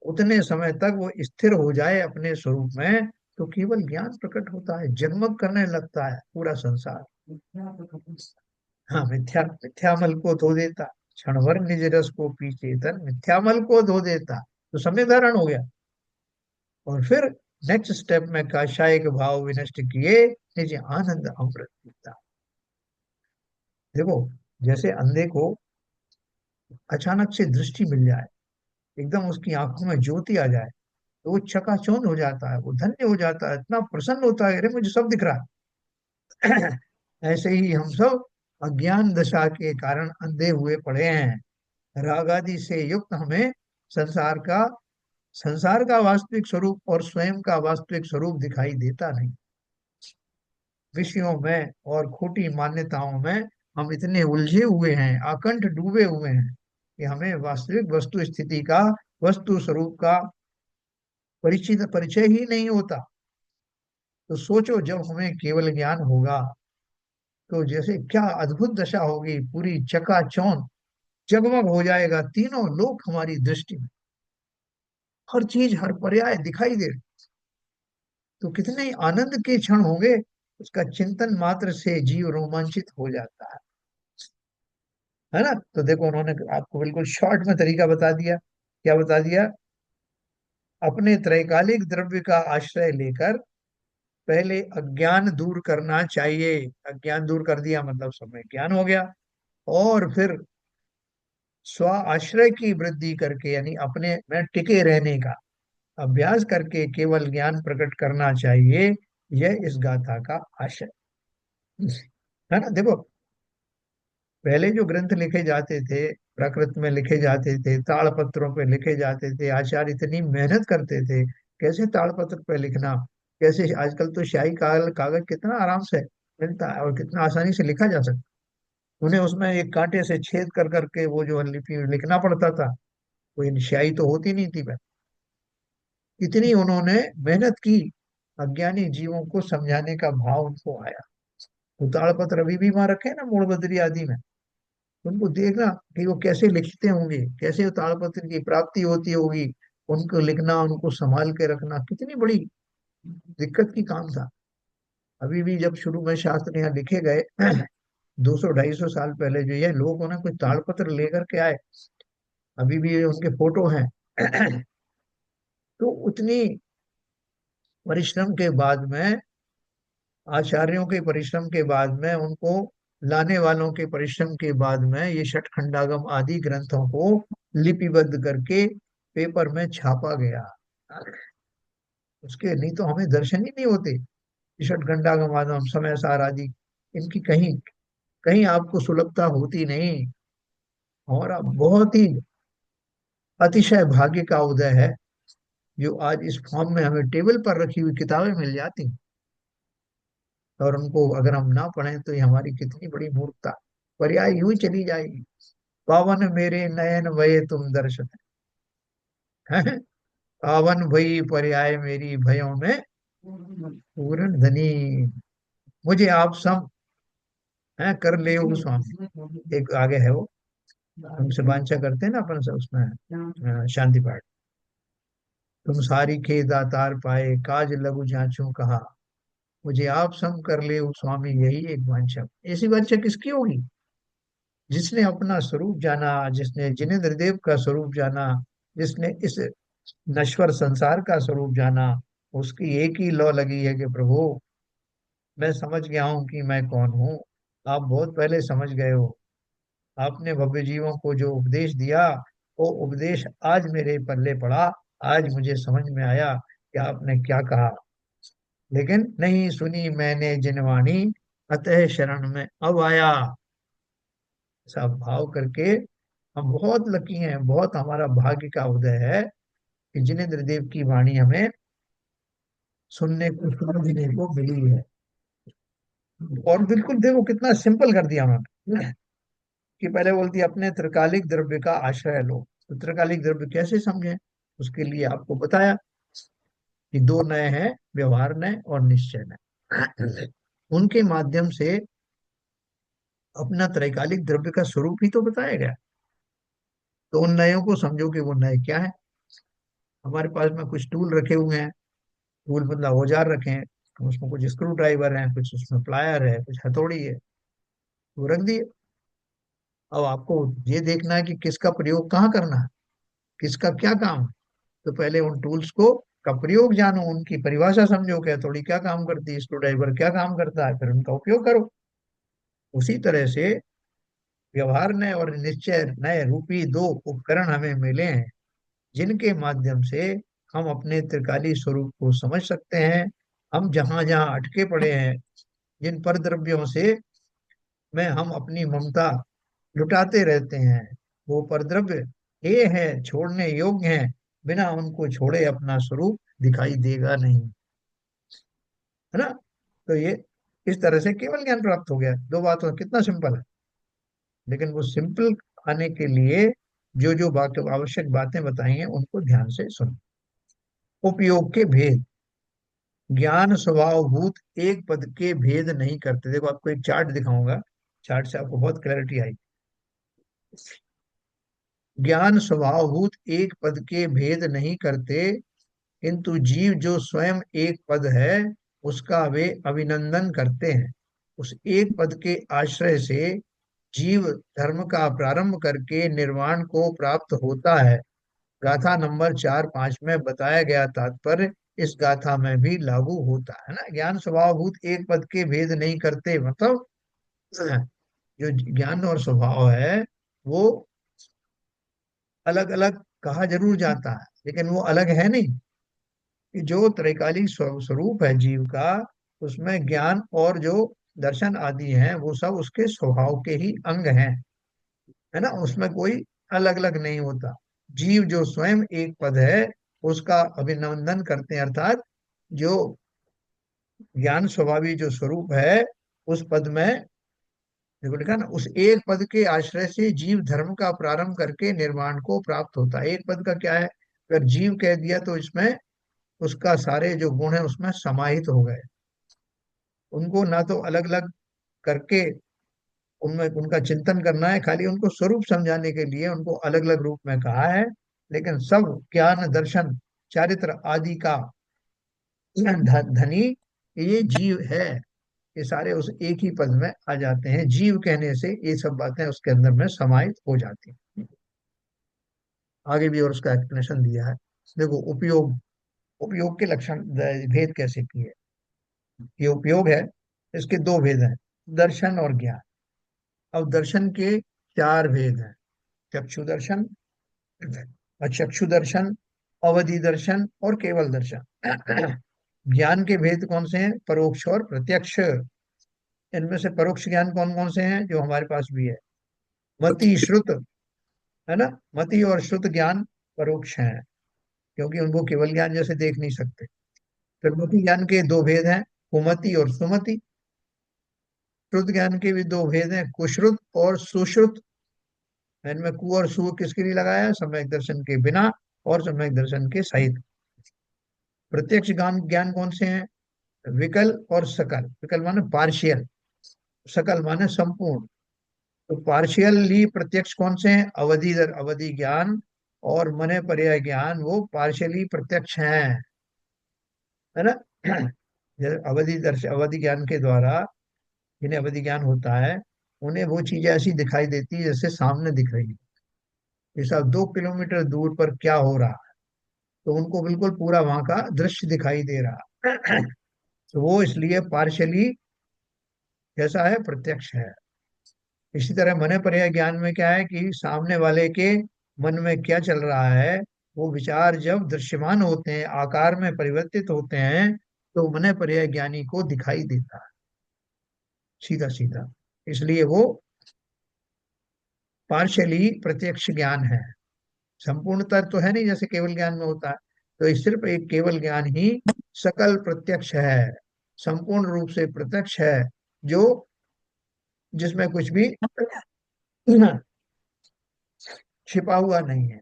[SPEAKER 1] उतने समय तक वो स्थिर हो जाए अपने स्वरूप में, तो केवल ज्ञान प्रकट होता है, जगमग करने लगता है पूरा संसार। हाँ, मिथ्यामल को धो देता, क्षण भर निज रस को पी चेतन, मिथ्यामल को धो देता, तो सम्यक धारण हो गया। और फिर नेक्स्ट स्टेप में काशायिक भाव विनष्ट किए, निज आनंद अमृत पीता। देखो, जैसे अंधे को अचानक से दृष्टि मिल जाए, एकदम उसकी आंखों में ज्योति आ जाए, तो वो चकाचौंध हो जाता है, वो धन्य हो जाता है, इतना प्रसन्न होता है, अरे मुझे सब दिख रहा है। ऐसे ही हम सब अज्ञान दशा के कारण अंधे हुए पड़े हैं। राग आदि से युक्त हमें संसार का संसार का वास्तविक स्वरूप और स्वयं का वास्तविक स्वरूप दिखाई देता नहीं। विषयों में और खोटी मान्यताओं में हम इतने उलझे हुए हैं, आकंठ डूबे हुए हैं कि हमें वास्तविक वस्तु स्थिति का, वस्तु स्वरूप का परिचित परिचय ही नहीं होता। तो सोचो जब हमें केवल ज्ञान होगा तो जैसे क्या अद्भुत दशा होगी, पूरी चकाचौंध जगमग हो जाएगा तीनों लोक हमारी दृष्टि में, हर चीज हर पर्याय दिखाई दे। तो कितने आनंद के क्षण होंगे, उसका चिंतन मात्र से जीव रोमांचित हो जाता है ना। तो देखो उन्होंने आपको बिल्कुल शॉर्ट में तरीका बता दिया। क्या बता दिया? अपने त्रैकालिक द्रव्य का आश्रय लेकर पहले अज्ञान दूर करना चाहिए। अज्ञान दूर कर दिया मतलब सब में ज्ञान हो गया। और फिर स्व आश्रय की वृद्धि करके, यानी अपने में टिके रहने का अभ्यास करके केवल ज्ञान प्रकट करना चाहिए। यह इस गाथा का आशय है ना। देखो पहले जो ग्रंथ लिखे जाते थे, प्राकृत में लिखे जाते थे, ताड़पत्रों पे लिखे जाते थे, आचार्य इतनी मेहनत करते थे। कैसे ताड़पत्र पे लिखना, कैसे आजकल तो स्याही कागज कितना आराम से मिलता है और कितना आसानी से लिखा जा सकता। उन्हें उसमें एक कांटे से छेद कर करके वो जो लिपि लिखना पड़ता था, कोई स्याही तो होती नहीं थी। इतनी उन्होंने मेहनत की, अज्ञानी जीवों को समझाने का भाव उनको आया। तो ताड़पत्र अभी भी वहां रखे हैं ना, मूलबद्री आदि में। उनको देखना कि वो कैसे लिखते होंगे, कैसे वो ताड़पत्र की प्राप्ति होती होगी। उनको लिखना, उनको संभाल के रखना कितनी बड़ी दिक्कत की काम था। अभी भी जब शुरू में शास्त्र यहाँ लिखे गए 200 250 साल पहले, जो ये लोग ना कोई ताड़पत्र लेकर के आए, अभी भी उनके फोटो हैं। तो उतनी परिश्रम के बाद में, आचार्यों के परिश्रम के बाद में, उनको लाने वालों के परिश्रम के बाद में ये षटखंडागम आदि ग्रंथों को लिपिबद्ध करके पेपर में छापा गया। उसके नहीं तो हमें दर्शन ही नहीं होते। षटखंडागम आदम समय सार आदि, इनकी कहीं कहीं आपको सुलभता होती नहीं। और अब बहुत ही अतिशय भाग्य का उदय है जो आज इस फॉर्म में हमें टेबल पर रखी हुई किताबें मिल जाती हैं, और उनको अगर हम ना पढ़ें तो ये हमारी कितनी बड़ी मूर्खता। पर्याय यूं ही चली जाएगी। पावन मेरे नयन भये तुम दर्शन है, पावन भई पर्याय मेरी भयों में पूर्ण धनी। मुझे आप सम है कर ले वो स्वामी। एक आगे है वो, हमसे वांछा करते हैं ना अपन से उसमें शांति पाठ। तुम सारी खे दातार पाए, काज लघु जांचू कहा, मुझे आप सम कर ले वो स्वामी, यही एक वांछा। ऐसी वांछा किसकी होगी? जिसने अपना स्वरूप जाना, जिसने जिनेन्द्र देव का स्वरूप जाना, जिसने इस नश्वर संसार का स्वरूप जाना, उसकी एक ही लौ लगी है कि प्रभु मैं समझ गया हूं कि मैं कौन हूँ। आप बहुत पहले समझ गए हो। आपने भव्य जीवों को जो उपदेश दिया, वो उपदेश आज मेरे पल्ले पड़ा। आज मुझे समझ में आया कि आपने क्या कहा। लेकिन नहीं सुनी मैंने जिनवाणी, अतः शरण में अब आया। ऐसा भाव करके हम बहुत लकी हैं, बहुत हमारा भाग्य का उदय है कि जिनेन्द्र देव की वाणी हमें सुनने को, समझने को मिली है। और बिल्कुल देखो कितना सिंपल कर दिया उन्होंने कि पहले बोलती है अपने त्रिकालिक द्रव्य का आश्रय लो। तो त्रिकालिक द्रव्य कैसे समझें, उसके लिए आपको बताया कि दो नए हैं, व्यवहार नय और निश्चय नय। उनके माध्यम से अपना त्रैकालिक द्रव्य का स्वरूप ही तो बताया गया। तो उन नयों को समझो कि वो नए क्या है। हमारे पास में कुछ टूल रखे हुए हैं, टूल मतलब औजार रखे हैं, उसमें कुछ स्क्रू ड्राइवर है, कुछ उसमें प्लायर है, कुछ हथौड़ी है, वो रख दिए। अब आपको ये देखना है कि किसका प्रयोग कहाँ करना है, किसका क्या काम है। तो पहले उन टूल्स को का प्रयोग जानो, उनकी परिभाषा समझो कि हथौड़ी क्या काम करती है, स्क्रू ड्राइवर क्या काम करता है, फिर उनका उपयोग करो। उसी तरह से व्यवहार नय और निश्चय नय रूपी दो उपकरण हमें मिले हैं, जिनके माध्यम से हम अपने त्रिकाली स्वरूप को समझ सकते हैं। हम जहां जहां अटके पड़े हैं, जिन पर द्रव्यों से में हम अपनी ममता लुटाते रहते हैं, वो परद्रव्य ये है, छोड़ने योग्य हैं। बिना उनको छोड़े अपना स्वरूप दिखाई देगा नहीं, है ना। तो ये इस तरह से केवल ज्ञान प्राप्त हो गया। दो बातों कितना सिंपल है। लेकिन वो सिंपल आने के लिए जो जो आवश्यक बातें बताई हैं उनको ध्यान से सुनो। उपयोग के भेद। ज्ञान स्वभावभूत एक पद के भेद नहीं करते। देखो आपको एक चार्ट दिखाऊंगा, चार्ट से आपको बहुत क्लैरिटी आएगी। ज्ञान स्वभावभूत एक पद के भेद नहीं करते, किंतु जीव जो स्वयं एक पद है उसका वे अभिनंदन करते हैं। उस एक पद के आश्रय से जीव धर्म का प्रारंभ करके निर्वाण को प्राप्त होता है। गाथा नंबर 4-5 में बताया गया तात्पर्य इस गाथा में भी लागू होता है ना। ज्ञान स्वभावभूत एक पद के भेद नहीं करते, मतलब जो ज्ञान और स्वभाव है वो अलग अलग कहा जरूर जाता है, लेकिन वो अलग है नहीं। कि जो त्रैकालिक स्वरूप है जीव का, उसमें ज्ञान और जो दर्शन आदि हैं वो सब उसके स्वभाव के ही अंग हैं, है ना। उसमें कोई अलग अलग नहीं होता। जीव जो स्वयं एक पद है उसका अभिनंदन करते हैं, अर्थात जो ज्ञान स्वभावी जो स्वरूप है उस पद में, देखो लिखा ना, उस एक पद के आश्रय से जीव धर्म का प्रारंभ करके निर्माण को प्राप्त होता है। एक पद का क्या है, अगर जीव कह दिया तो इसमें उसका सारे जो गुण है उसमें समाहित हो गए। उनको ना तो अलग अलग करके उनमें उनका चिंतन करना है, खाली उनको स्वरूप समझाने के लिए उनको अलग अलग रूप में कहा है। लेकिन सब ज्ञान दर्शन चारित्र आदि का धनी ये जीव है। ये सारे उस एक ही पद में आ जाते हैं। जीव कहने से ये सब बातें उसके अंदर में समाहित हो जाती हैं। आगे भी और उसका एक्सप्लेनेशन दिया है। देखो उपयोग, उपयोग के लक्षण भेद कैसे किए। ये उपयोग है, इसके दो भेद हैं, दर्शन और ज्ञान। अब दर्शन के चार भेद हैं। चक्षु दर्शन, अचक्षु दर्शन, अवधि दर्शन और केवल दर्शन। ज्ञान के भेद कौन से हैं, परोक्ष और प्रत्यक्ष। इनमें से परोक्ष ज्ञान कौन कौन से हैं, जो हमारे पास भी है। मति श्रुत, है ना। मति और श्रुत ज्ञान परोक्ष हैं, क्योंकि उनको केवल ज्ञान जैसे देख नहीं सकते। फिर मति ज्ञान के दो भेद हैं, कुमति और सुमति। श्रुत ज्ञान के भी दो भेद हैं, कुश्रुत और सुश्रुत। इनमें कु और सु किसके लिए लगाया है, सम्यक दर्शन के बिना और सम्यक दर्शन के सहित। प्रत्यक्ष ज्ञान ज्ञान कौन से हैं, विकल और सकल। विकल माने पार्शियल, सकल माने संपूर्ण। तो पार्शियली प्रत्यक्ष कौन से हैं, अवधि दर अवधि ज्ञान और मने पर्याय ज्ञान, वो पार्शियली प्रत्यक्ष हैं, है ना। जैसे अवधि दर्शन अवधि ज्ञान के द्वारा जिन्हें अवधि ज्ञान होता है उन्हें वो चीजें ऐसी दिखाई देती है जैसे सामने दिख रही है। जैसा 2 किलोमीटर दूर पर क्या हो रहा है तो उनको बिल्कुल पूरा वहां का दृश्य दिखाई दे रहा है। तो वो इसलिए पार्शली कैसा है, प्रत्यक्ष है। इसी तरह मने पर्याय ज्ञान में क्या है कि सामने वाले के मन में क्या चल रहा है, वो विचार जब दृश्यमान होते हैं, आकार में परिवर्तित होते हैं, तो मने पर्याय ज्ञानी को दिखाई देता है सीधा सीधा। इसलिए वो पार्शली प्रत्यक्ष ज्ञान है। संपूर्णता तो है नहीं जैसे केवल ज्ञान में होता है। तो ये सिर्फ एक केवल ज्ञान ही सकल प्रत्यक्ष है, संपूर्ण रूप से प्रत्यक्ष है, जो जिसमें कुछ भी छिपा हुआ नहीं है।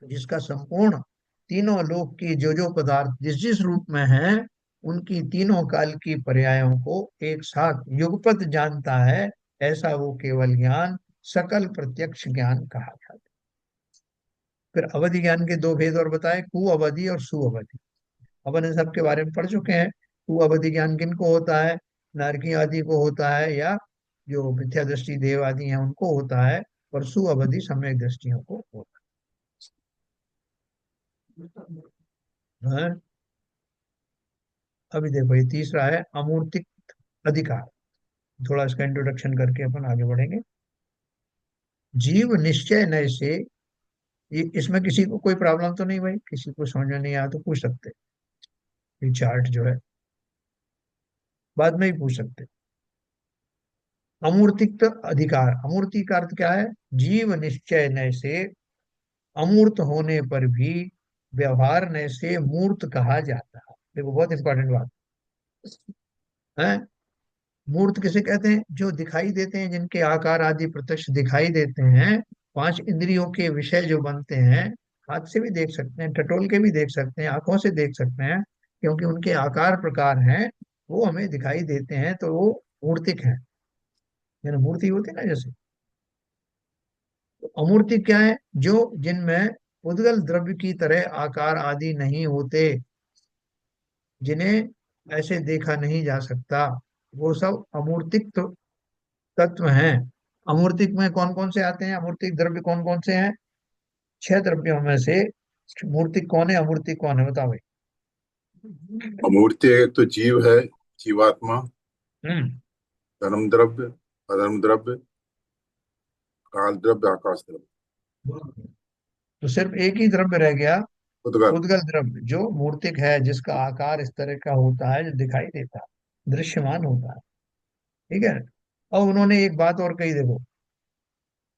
[SPEAKER 1] जिसका संपूर्ण तीनों लोक की जो जो पदार्थ जिस जिस रूप में है उनकी तीनों काल की पर्यायों को एक साथ युगपत जानता है, ऐसा वो केवल ज्ञान सकल प्रत्यक्ष ज्ञान कहा जाता है। फिर अवधि ज्ञान के दो भेद और बताए, कु अवधि और सु अवधि। अपन इन सब के बारे में पढ़ चुके हैं। कु अवधि ज्ञान किन को होता है, नारकी आदि को होता है, या जो मिथ्या दृष्टि देव आदि हैं उनको होता है। और सु अवधि सम्यक दृष्टियों को होता है। हाँ? अभी देखो ये तीसरा है अमूर्तिक अधिकार। थोड़ा इसका इंट्रोडक्शन करके अपन आगे बढ़ेंगे। जीव निश्चय नय से, ये इसमें किसी को कोई प्रॉब्लम तो नहीं भाई, किसी को समझ में नहीं आया तो पूछ सकते। ये चार्ट जो है बाद में ही पूछ सकते। अमूर्तिक अधिकार, अमूर्ति का अर्थ क्या है, जीव निश्चय नय से, अमूर्त होने पर भी व्यवहार नय से मूर्त कहा जाता है। देखो बहुत इंपॉर्टेंट बात है। मूर्त किसे कहते हैं? जो दिखाई देते हैं, जिनके आकार आदि प्रत्यक्ष दिखाई देते हैं, पांच इंद्रियों के विषय जो बनते हैं। हाथ से भी देख सकते हैं, टटोल के भी देख सकते हैं, आंखों से देख सकते हैं, क्योंकि उनके आकार प्रकार हैं, वो हमें दिखाई देते हैं, तो वो मूर्तिक है। यानी मूर्ति होती है ना जैसे। तो अमूर्ति क्या है? जो जिनमें उद्गल द्रव्य की तरह आकार आदि नहीं होते, जिन्हें ऐसे देखा नहीं जा सकता, वो सब अमूर्तिक तत्व हैं। अमूर्तिक में कौन कौन से आते हैं? अमूर्तिक द्रव्य कौन कौन से हैं? छह द्रव्यों में से मूर्तिक कौन है, अमूर्तिक कौन है, बताओ भाई।
[SPEAKER 2] अमूर्त एक तो जीव है, जीवात्मा,
[SPEAKER 1] हम्म।
[SPEAKER 2] धर्म द्रव्य, अधर्म द्रव्य, काल द्रव्य, आकाश द्रव्य।
[SPEAKER 1] तो सिर्फ एक ही द्रव्य रह गया,
[SPEAKER 2] उद्गत।
[SPEAKER 1] उद्गल द्रव्य, जो मूर्तिक है, जिसका आकार इस तरह का होता है, जो दिखाई देता है, दृश्यमान होता है। ठीक है। और उन्होंने एक बात और कही, देखो,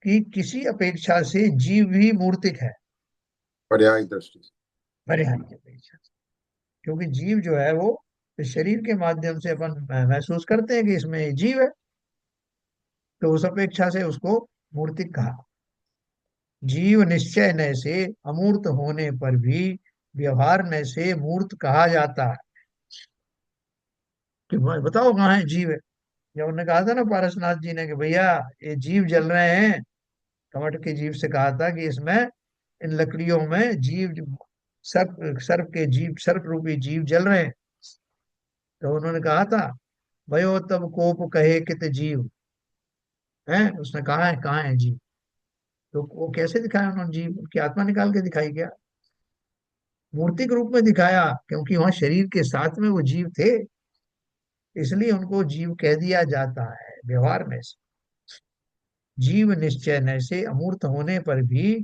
[SPEAKER 1] कि किसी अपेक्षा से जीव भी मूर्तिक है।
[SPEAKER 2] पर्याय दृष्टि से।
[SPEAKER 1] परिहार की अपेक्षा से। क्योंकि जीव जो है वो इस शरीर के माध्यम से अपन महसूस करते हैं कि इसमें ये जीव है, तो उस अपेक्षा से उसको मूर्तिक कहा। जीव निश्चय नय से अमूर्त होने पर भी व्यवहार नय से मूर्त कहा जाता है। कि भाई बताओ कहाँ है जीव है? जब उन्होंने कहा था ना पारसनाथ जी ने कि भैया ये जीव जल रहे हैं, कमट के जीव से कहा था कि इसमें इन लकड़ियों में जीव, सर्प सर्प के जीव, सर्प रूपी जीव जल रहे हैं। तो उन्होंने कहा था, भयो तब कोप कहे कित जीव है। उसने कहा है जीव? तो वो कैसे दिखाया उन्होंने? जीव की आत्मा निकाल के दिखाई क्या? मूर्तिक रूप में दिखाया, क्योंकि वहां शरीर के साथ में वो जीव थे, इसलिए उनको जीव कह दिया जाता है व्यवहार में से। जीव निश्चय नय से अमूर्त होने पर भी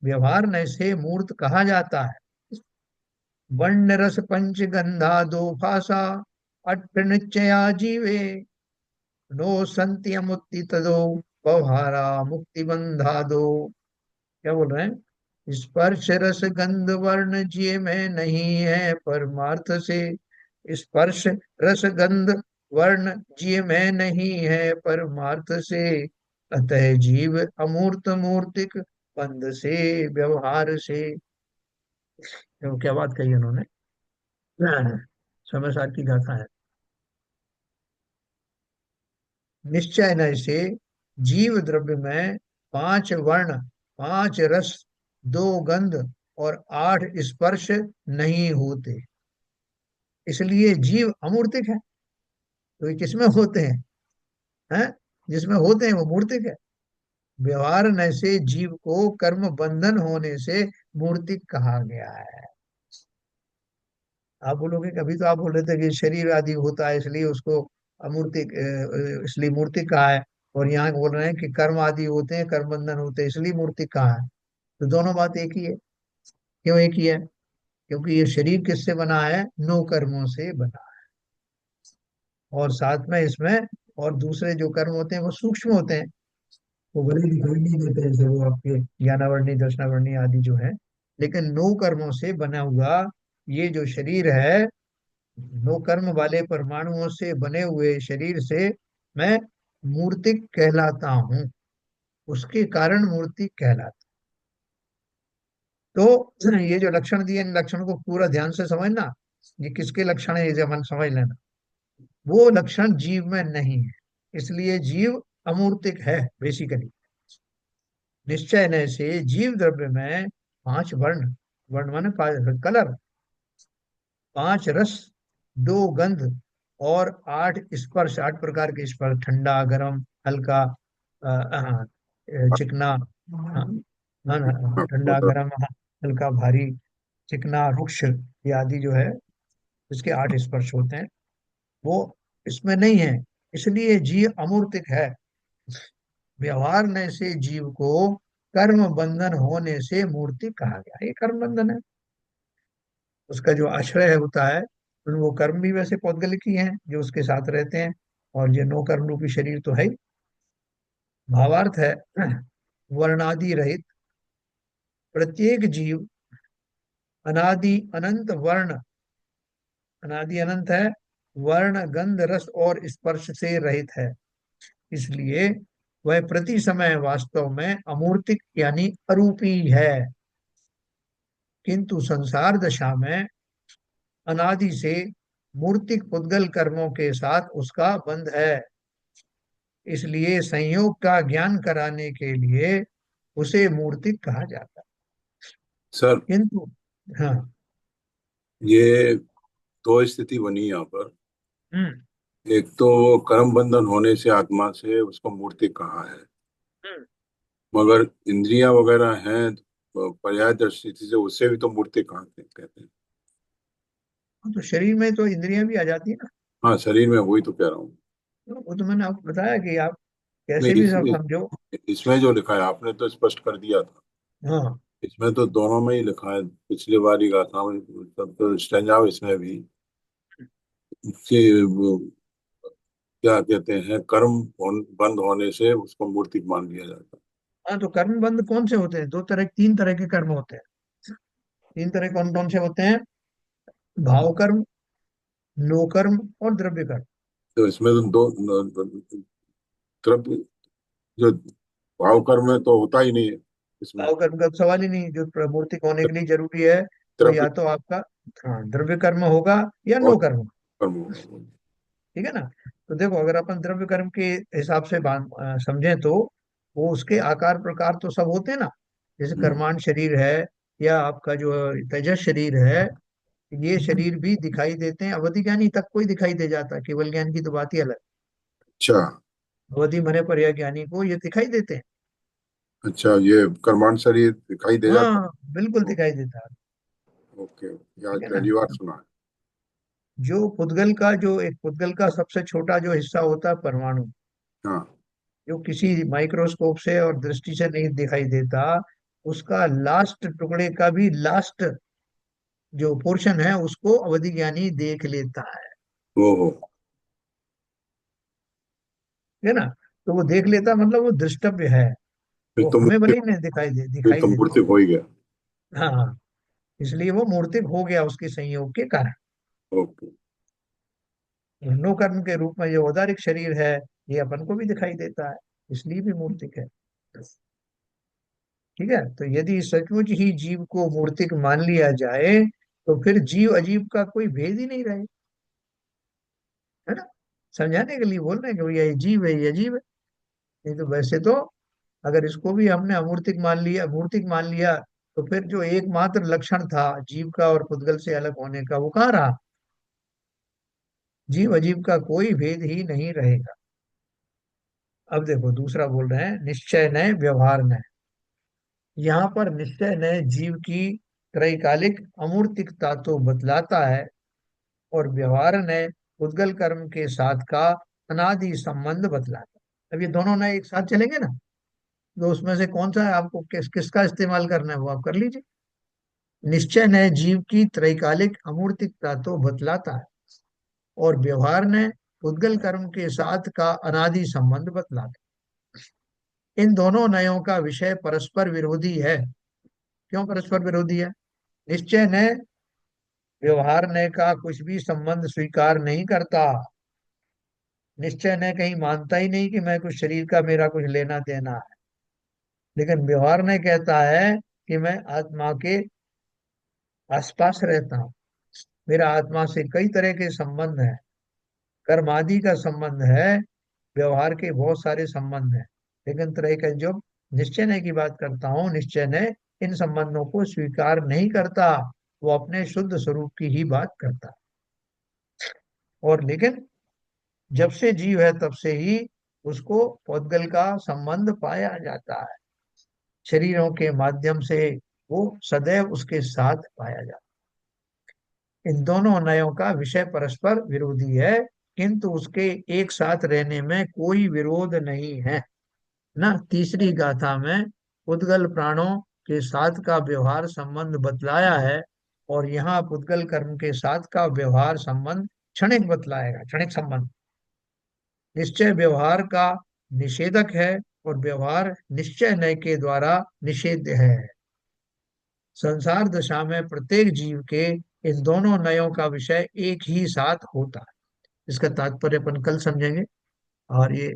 [SPEAKER 1] व्यवहार नय से मूर्त कहा जाता है। वर्ण रस पंच गंधा दो भाषा अट्ठ निश्चया जीवे नो संति अमुत्ति तदो व्यवहारा मुक्ति बंधा दो। क्या बोल रहे हैं? स्पर्श रस गंध वर्ण जिय में नहीं है परमार्थ से। स्पर्श रस गंध वर्ण जिय में नहीं है परमार्थ से। अतः जीव अमूर्त मूर्तिक बंध से, व्यवहार से। तो क्या बात कही उन्होंने? समय सार की गाथा है। निश्चय न से जीव द्रव्य में पांच वर्ण, पांच रस, दो गंध और आठ स्पर्श नहीं होते, इसलिए जीव अमूर्तिक है। तो ये किसमें होते हैं? जिसमें होते हैं वो मूर्तिक है। व्यवहार न से जीव को कर्म बंधन होने से मूर्तिक कहा गया है। आप बोलोगे, कभी तो आप बोल रहे थे कि शरीर आदि होता है इसलिए उसको अमूर्तिक, इसलिए मूर्तिक कहा है। और यहाँ बोल रहे हैं कि कर्म आदि होते हैं, कर्म बंधन होते हैं, इसलिए मूर्तिक कहा है। तो दोनों बात एक ही है। क्यों एक ही है? क्योंकि ये शरीर किससे बना है? नौ कर्मों से बना है। और साथ में इसमें और दूसरे जो कर्म होते हैं वो सूक्ष्म होते हैं, वो बड़े दिखाई नहीं देते हैं, जैसे वो आपके ज्ञानावर्णी दर्शनावर्णी आदि जो है। लेकिन नौ कर्मों से बना हुआ ये जो शरीर है, नौ कर्म वाले परमाणुओं से बने हुए शरीर से मैं मूर्तिक कहलाता हूँ, उसके कारण मूर्ति कहलाता। तो ये जो लक्षण दिए, इन लक्षणों को पूरा ध्यान से समझना। ये किसके लक्षण है, ये जब हम समझ लेना। वो लक्षण जीव में नहीं है, इसलिए जीव अमूर्तिक है बेसिकली। निश्चय न से जीव द्रव्य में पांच वर्ण, वर्ण माने कलर, पांच रस, दो गंध और आठ स्पर्श, आठ प्रकार के स्पर्श, ठंडा, गरम, हल्का, चिकना, ठंडा, गरम, हल्का, भारी, चिकना, रुक्ष, ये आदि जो है, इसके आठ स्पर्श होते हैं। वो इसमें नहीं है, इसलिए जीव अमूर्तिक है। व्यवहार ने से जीव को कर्म बंधन होने से मूर्ति कहा गया। ये कर्म बंधन है, उसका जो आश्रय है होता है। वो कर्म भी वैसे पौद्गलिक ही हैं जो उसके साथ रहते हैं, और ये नो कर्म रूपी शरीर तो है ही। भावार्थ है, वर्णादि रहित प्रत्येक जीव अनादि अनंत वर्ण, अनादि अनंत है, वर्ण गंध रस और स्पर्श से रहित है। इसलिए वह प्रति समय वास्तव में अमूर्तिक यानी अरूपी है, किंतु संसार दशा में अनादि से मूर्तिक पुद्गल कर्मों के साथ उसका बंध है। इसलिए संयोग का ज्ञान कराने के लिए उसे मूर्तिक कहा जाता है।
[SPEAKER 2] सर,
[SPEAKER 1] किंतु हाँ।
[SPEAKER 2] ये दो स्थिति बनी यहाँ पर।
[SPEAKER 1] हम्म।
[SPEAKER 2] एक तो वो कर्म बंधन होने से आत्मा से उसको मूर्ति कहा है,
[SPEAKER 1] हम्म।
[SPEAKER 2] मगर इंद्रियां वगैरह हैं तो पर्याय दृष्टि से उससे भी तो मूर्ति कहा कहते हैं।
[SPEAKER 1] तो शरीर में तो इंद्रियां भी आ जाती है ना।
[SPEAKER 2] हाँ, शरीर में, वही तो कह रहा हूँ।
[SPEAKER 1] तो वो तो मैंने आपको बताया कि आप कैसे
[SPEAKER 2] नहीं,
[SPEAKER 1] भी सब समझो।
[SPEAKER 2] इसमें जो लिखा है आपने तो स्पष्ट कर दिया था।
[SPEAKER 1] हाँ।
[SPEAKER 2] इसमें तो दोनों में ही लिखा है, पिछली बार ही गाथा में, तब तो स्टेंजा इसमें भी कि वो क्या कहते हैं, बंद होने से उसको मूर्तिक मान लिया जाता
[SPEAKER 1] हाँ, तो कर्म बंध कौन से होते हैं? दो तरह, तीन तरह के कर्म होते हैं। तीन तरह कौन कौन से होते हैं? भाव कर्म, नो कर्म और द्रव्य कर्म।
[SPEAKER 2] है। तो इसमें तो द्रव्य, जो भाव कर्म है तो होता ही नहीं है इसमें।
[SPEAKER 1] भाव कर्म का तो सवाल ही नहीं, जो प्रमूर्तिक होने के लिए जरूरी है वो
[SPEAKER 2] द्रव्य
[SPEAKER 1] या तो आपका, हाँ, द्रव्य कर्म होगा या
[SPEAKER 2] और
[SPEAKER 1] नो कर्म।
[SPEAKER 2] कर्म होगा।
[SPEAKER 1] ठीक है ना? तो देखो, अगर अपन द्रव्य कर्म के हिसाब से समझें तो वो उसके आकार प्रकार तो सब होते हैं ना। जैसे
[SPEAKER 2] हम्म,
[SPEAKER 1] कर्मांड शरीर है, या आपका जो तेजस शरीर है, ये शरीर भी दिखाई देते हैं। अवधि ज्ञानी तक कोई दिखाई दे जाता है, केवल ज्ञान की तो बात ही अलग।
[SPEAKER 2] अच्छा।
[SPEAKER 1] अवधि मने पर यह ज्ञानी को ये दिखाई देते हैं।
[SPEAKER 2] अच्छा, ये कर्मांड शरीर दिखाई दे जाता
[SPEAKER 1] हाँ, बिल्कुल
[SPEAKER 2] है।
[SPEAKER 1] दिखाई देता है।
[SPEAKER 2] ओके ओके, आज
[SPEAKER 1] ठीक है ना?
[SPEAKER 2] पहली बार सुना है।
[SPEAKER 1] जो पुद्गल का, जो एक पुद्गल का सबसे छोटा जो हिस्सा होता है परमाणु,
[SPEAKER 2] हाँ।
[SPEAKER 1] जो किसी माइक्रोस्कोप से और दृष्टि से नहीं दिखाई देता, उसका लास्ट टुकड़े का भी लास्ट जो पोर्शन है उसको अवधि ज्ञानी देख लेता है।
[SPEAKER 2] ओहो।
[SPEAKER 1] ठीक है ना? तो वो देख लेता मतलब वो दृष्टव्य है।
[SPEAKER 2] फिर
[SPEAKER 1] वो
[SPEAKER 2] तो
[SPEAKER 1] हमें
[SPEAKER 2] मूर्ति
[SPEAKER 1] भले ही नहीं
[SPEAKER 2] फिर
[SPEAKER 1] दिखाई
[SPEAKER 2] तो
[SPEAKER 1] देता।
[SPEAKER 2] मूर्ति हो ही गया।
[SPEAKER 1] हाँ हाँ। इसलिए वो मूर्तिक हो गया उसके संयोग के कारण।
[SPEAKER 2] ओके।
[SPEAKER 1] नो कर्म के रूप में जो औदारिक शरीर है, ये अपन को भी दिखाई देता है, इसलिए भी मूर्तिक है। ठीक है? तो यदि सचमुच ही जीव को मूर्तिक मान लिया जाए तो फिर जीव अजीव का कोई भेद ही नहीं रहे। है ना? समझाने के लिए बोल रहे हैं कि भैया ये जीव है, ये अजीब है। नहीं तो वैसे तो अगर इसको भी हमने अमूर्तिक मान लिया, मूर्तिक मान लिया, तो फिर जो एकमात्र लक्षण था जीव का और पुद्गल से अलग होने का, वो कहाँ रहा? जीव अजीव का कोई भेद ही नहीं रहेगा। अब देखो दूसरा बोल रहे हैं, निश्चय नय व्यवहार नय। यहाँ पर निश्चय नय जीव की त्रैकालिक अमूर्तिकता तो बतलाता है, और व्यवहार नय उद्गल कर्म के साथ का अनादि संबंध बतलाता है। अब ये दोनों नय एक साथ चलेंगे ना, तो उसमें से कौन सा है आपको किसका इस्तेमाल करना है वो आप कर लीजिए। निश्चय नय जीव की त्रैकालिक अमूर्तिकता तो बतलाता है, और व्यवहार ने उद्गल कर्म के साथ का अनादि संबंध बतलाता है। इन दोनों नयों का विषय परस्पर विरोधी है। क्यों परस्पर विरोधी है? निश्चय ने व्यवहार ने का कुछ भी संबंध स्वीकार नहीं करता। निश्चय ने कहीं मानता ही नहीं कि मैं कुछ शरीर का मेरा कुछ लेना देना है। लेकिन व्यवहार ने कहता है कि मैं आत्मा के आसपास रहता हूँ, मेरा आत्मा से कई तरह के संबंध हैं, कर्म आदि का संबंध है, व्यवहार के बहुत सारे संबंध हैं। लेकिन तरह का जो निश्चय ने की बात करता हूँ, निश्चय ने इन संबंधों को स्वीकार नहीं करता। वो अपने शुद्ध स्वरूप की ही बात करता है। और लेकिन जब से जीव है तब से ही उसको पौद्गल का संबंध पाया जाता है। शरीरों के माध्यम से वो सदैव उसके साथ पाया जाता है। इन दोनों नयों का विषय परस्पर विरोधी है, किंतु उसके एक साथ रहने में कोई विरोध नहीं है ना। तीसरी गाथा में पुद्गल प्राणों के साथ का व्यवहार संबंध बतलाया है, और यहाँ पुद्गल कर्म के साथ का व्यवहार संबंध क्षणिक बतलाएगा, क्षणिक संबंध। निश्चय व्यवहार का निषेधक है, और व्यवहार निश्चय नय के द्वारा निषेध्य है। संसार दशा में प्रत्येक जीव के इन दोनों नयों का विषय एक ही साथ होता है। इसका तात्पर्य अपन कल समझेंगे। और ये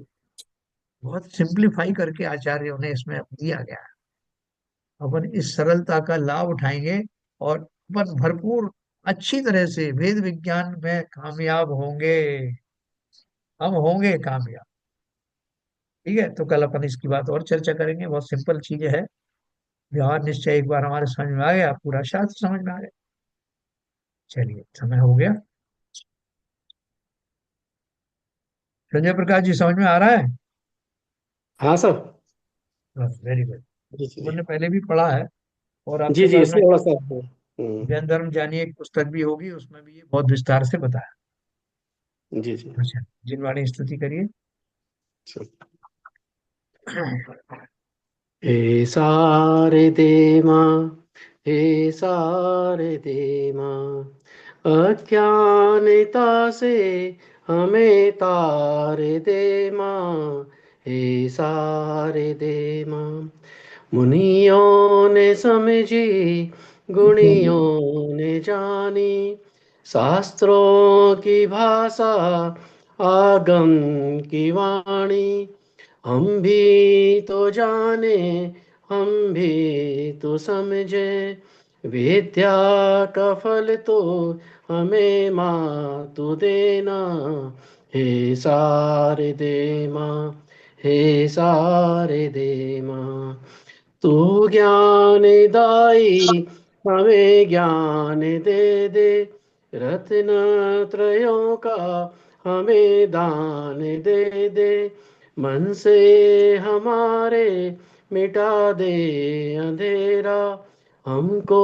[SPEAKER 1] बहुत सिंप्लीफाई करके आचार्यों ने इसमें दिया गया है। अपन इस सरलता का लाभ उठाएंगे और अपन भरपूर अच्छी तरह से वेद विज्ञान में कामयाब होंगे। हम होंगे कामयाब। ठीक है, तो कल अपन इसकी बात और चर्चा करेंगे। बहुत सिंपल चीजें है। व्यवहार निश्चय एक बार हमारे समझ में आ गया, पूरा शास्त्र समझ में आ गया। चलिए, समय हो गया। संजय प्रकाश जी, समझ में आ रहा है?
[SPEAKER 3] हाँ सर।
[SPEAKER 1] बस, वेरी गुड।
[SPEAKER 3] जी जी।
[SPEAKER 1] अपन ने पहले भी पढ़ा है। और
[SPEAKER 3] जी
[SPEAKER 1] आपसे
[SPEAKER 3] जी,
[SPEAKER 1] बाद में
[SPEAKER 3] इसमें थोड़ा सा
[SPEAKER 1] जैन धर्म जानिए एक पुस्तक भी होगी, उसमें भी ये बहुत विस्तार से बताया।
[SPEAKER 3] जी जी।
[SPEAKER 1] अच्छा, जिनवाणी स्तुति करिए।
[SPEAKER 3] हे सारे दे माँ, हे सारे दे माँ, अज्ञानता से हमें तारे दे माँ। हे सारे दे माँ, मुनियों ने समझी, गुणियों ने जानी, शास्त्रों की भाषा, आगम की वाणी। हम भी तो जाने, हम भी तो समझे, विद्या का फल तो हमें माँ तू देना। हे सारे दे माँ, हे सारे दे माँ, तू ज्ञान दाई हमें ज्ञान दे दे, रत्न त्रयों का हमें दान दे दे, मन से हमारे मिटा दे अंधेरा, हमको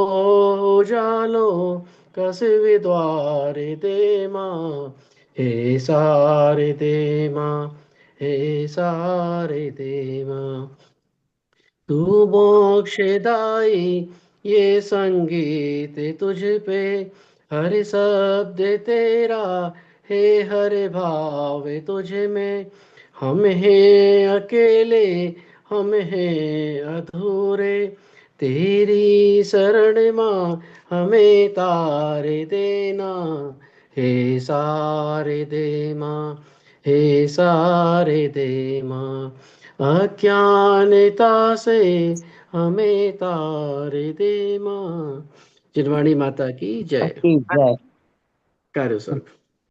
[SPEAKER 3] उजालों का द्वार दे माँ। हे सारे दे माँ, हे सारे दे माँ, तू मोक्षदाई, ये संगीत तुझ पे, हर शब्द तेरा है, हर भाव तुझ में। हम हैं अकेले, हम हैं अधूरे, तेरी शरण माँ हमें तारे देना। हे सारे दे माँ, हे सारे दे माँ, अज्ञानता से हमें तारे दे माँ। जिनवाणी माता की जय।
[SPEAKER 4] की जय।
[SPEAKER 3] कार्य स्वरूप।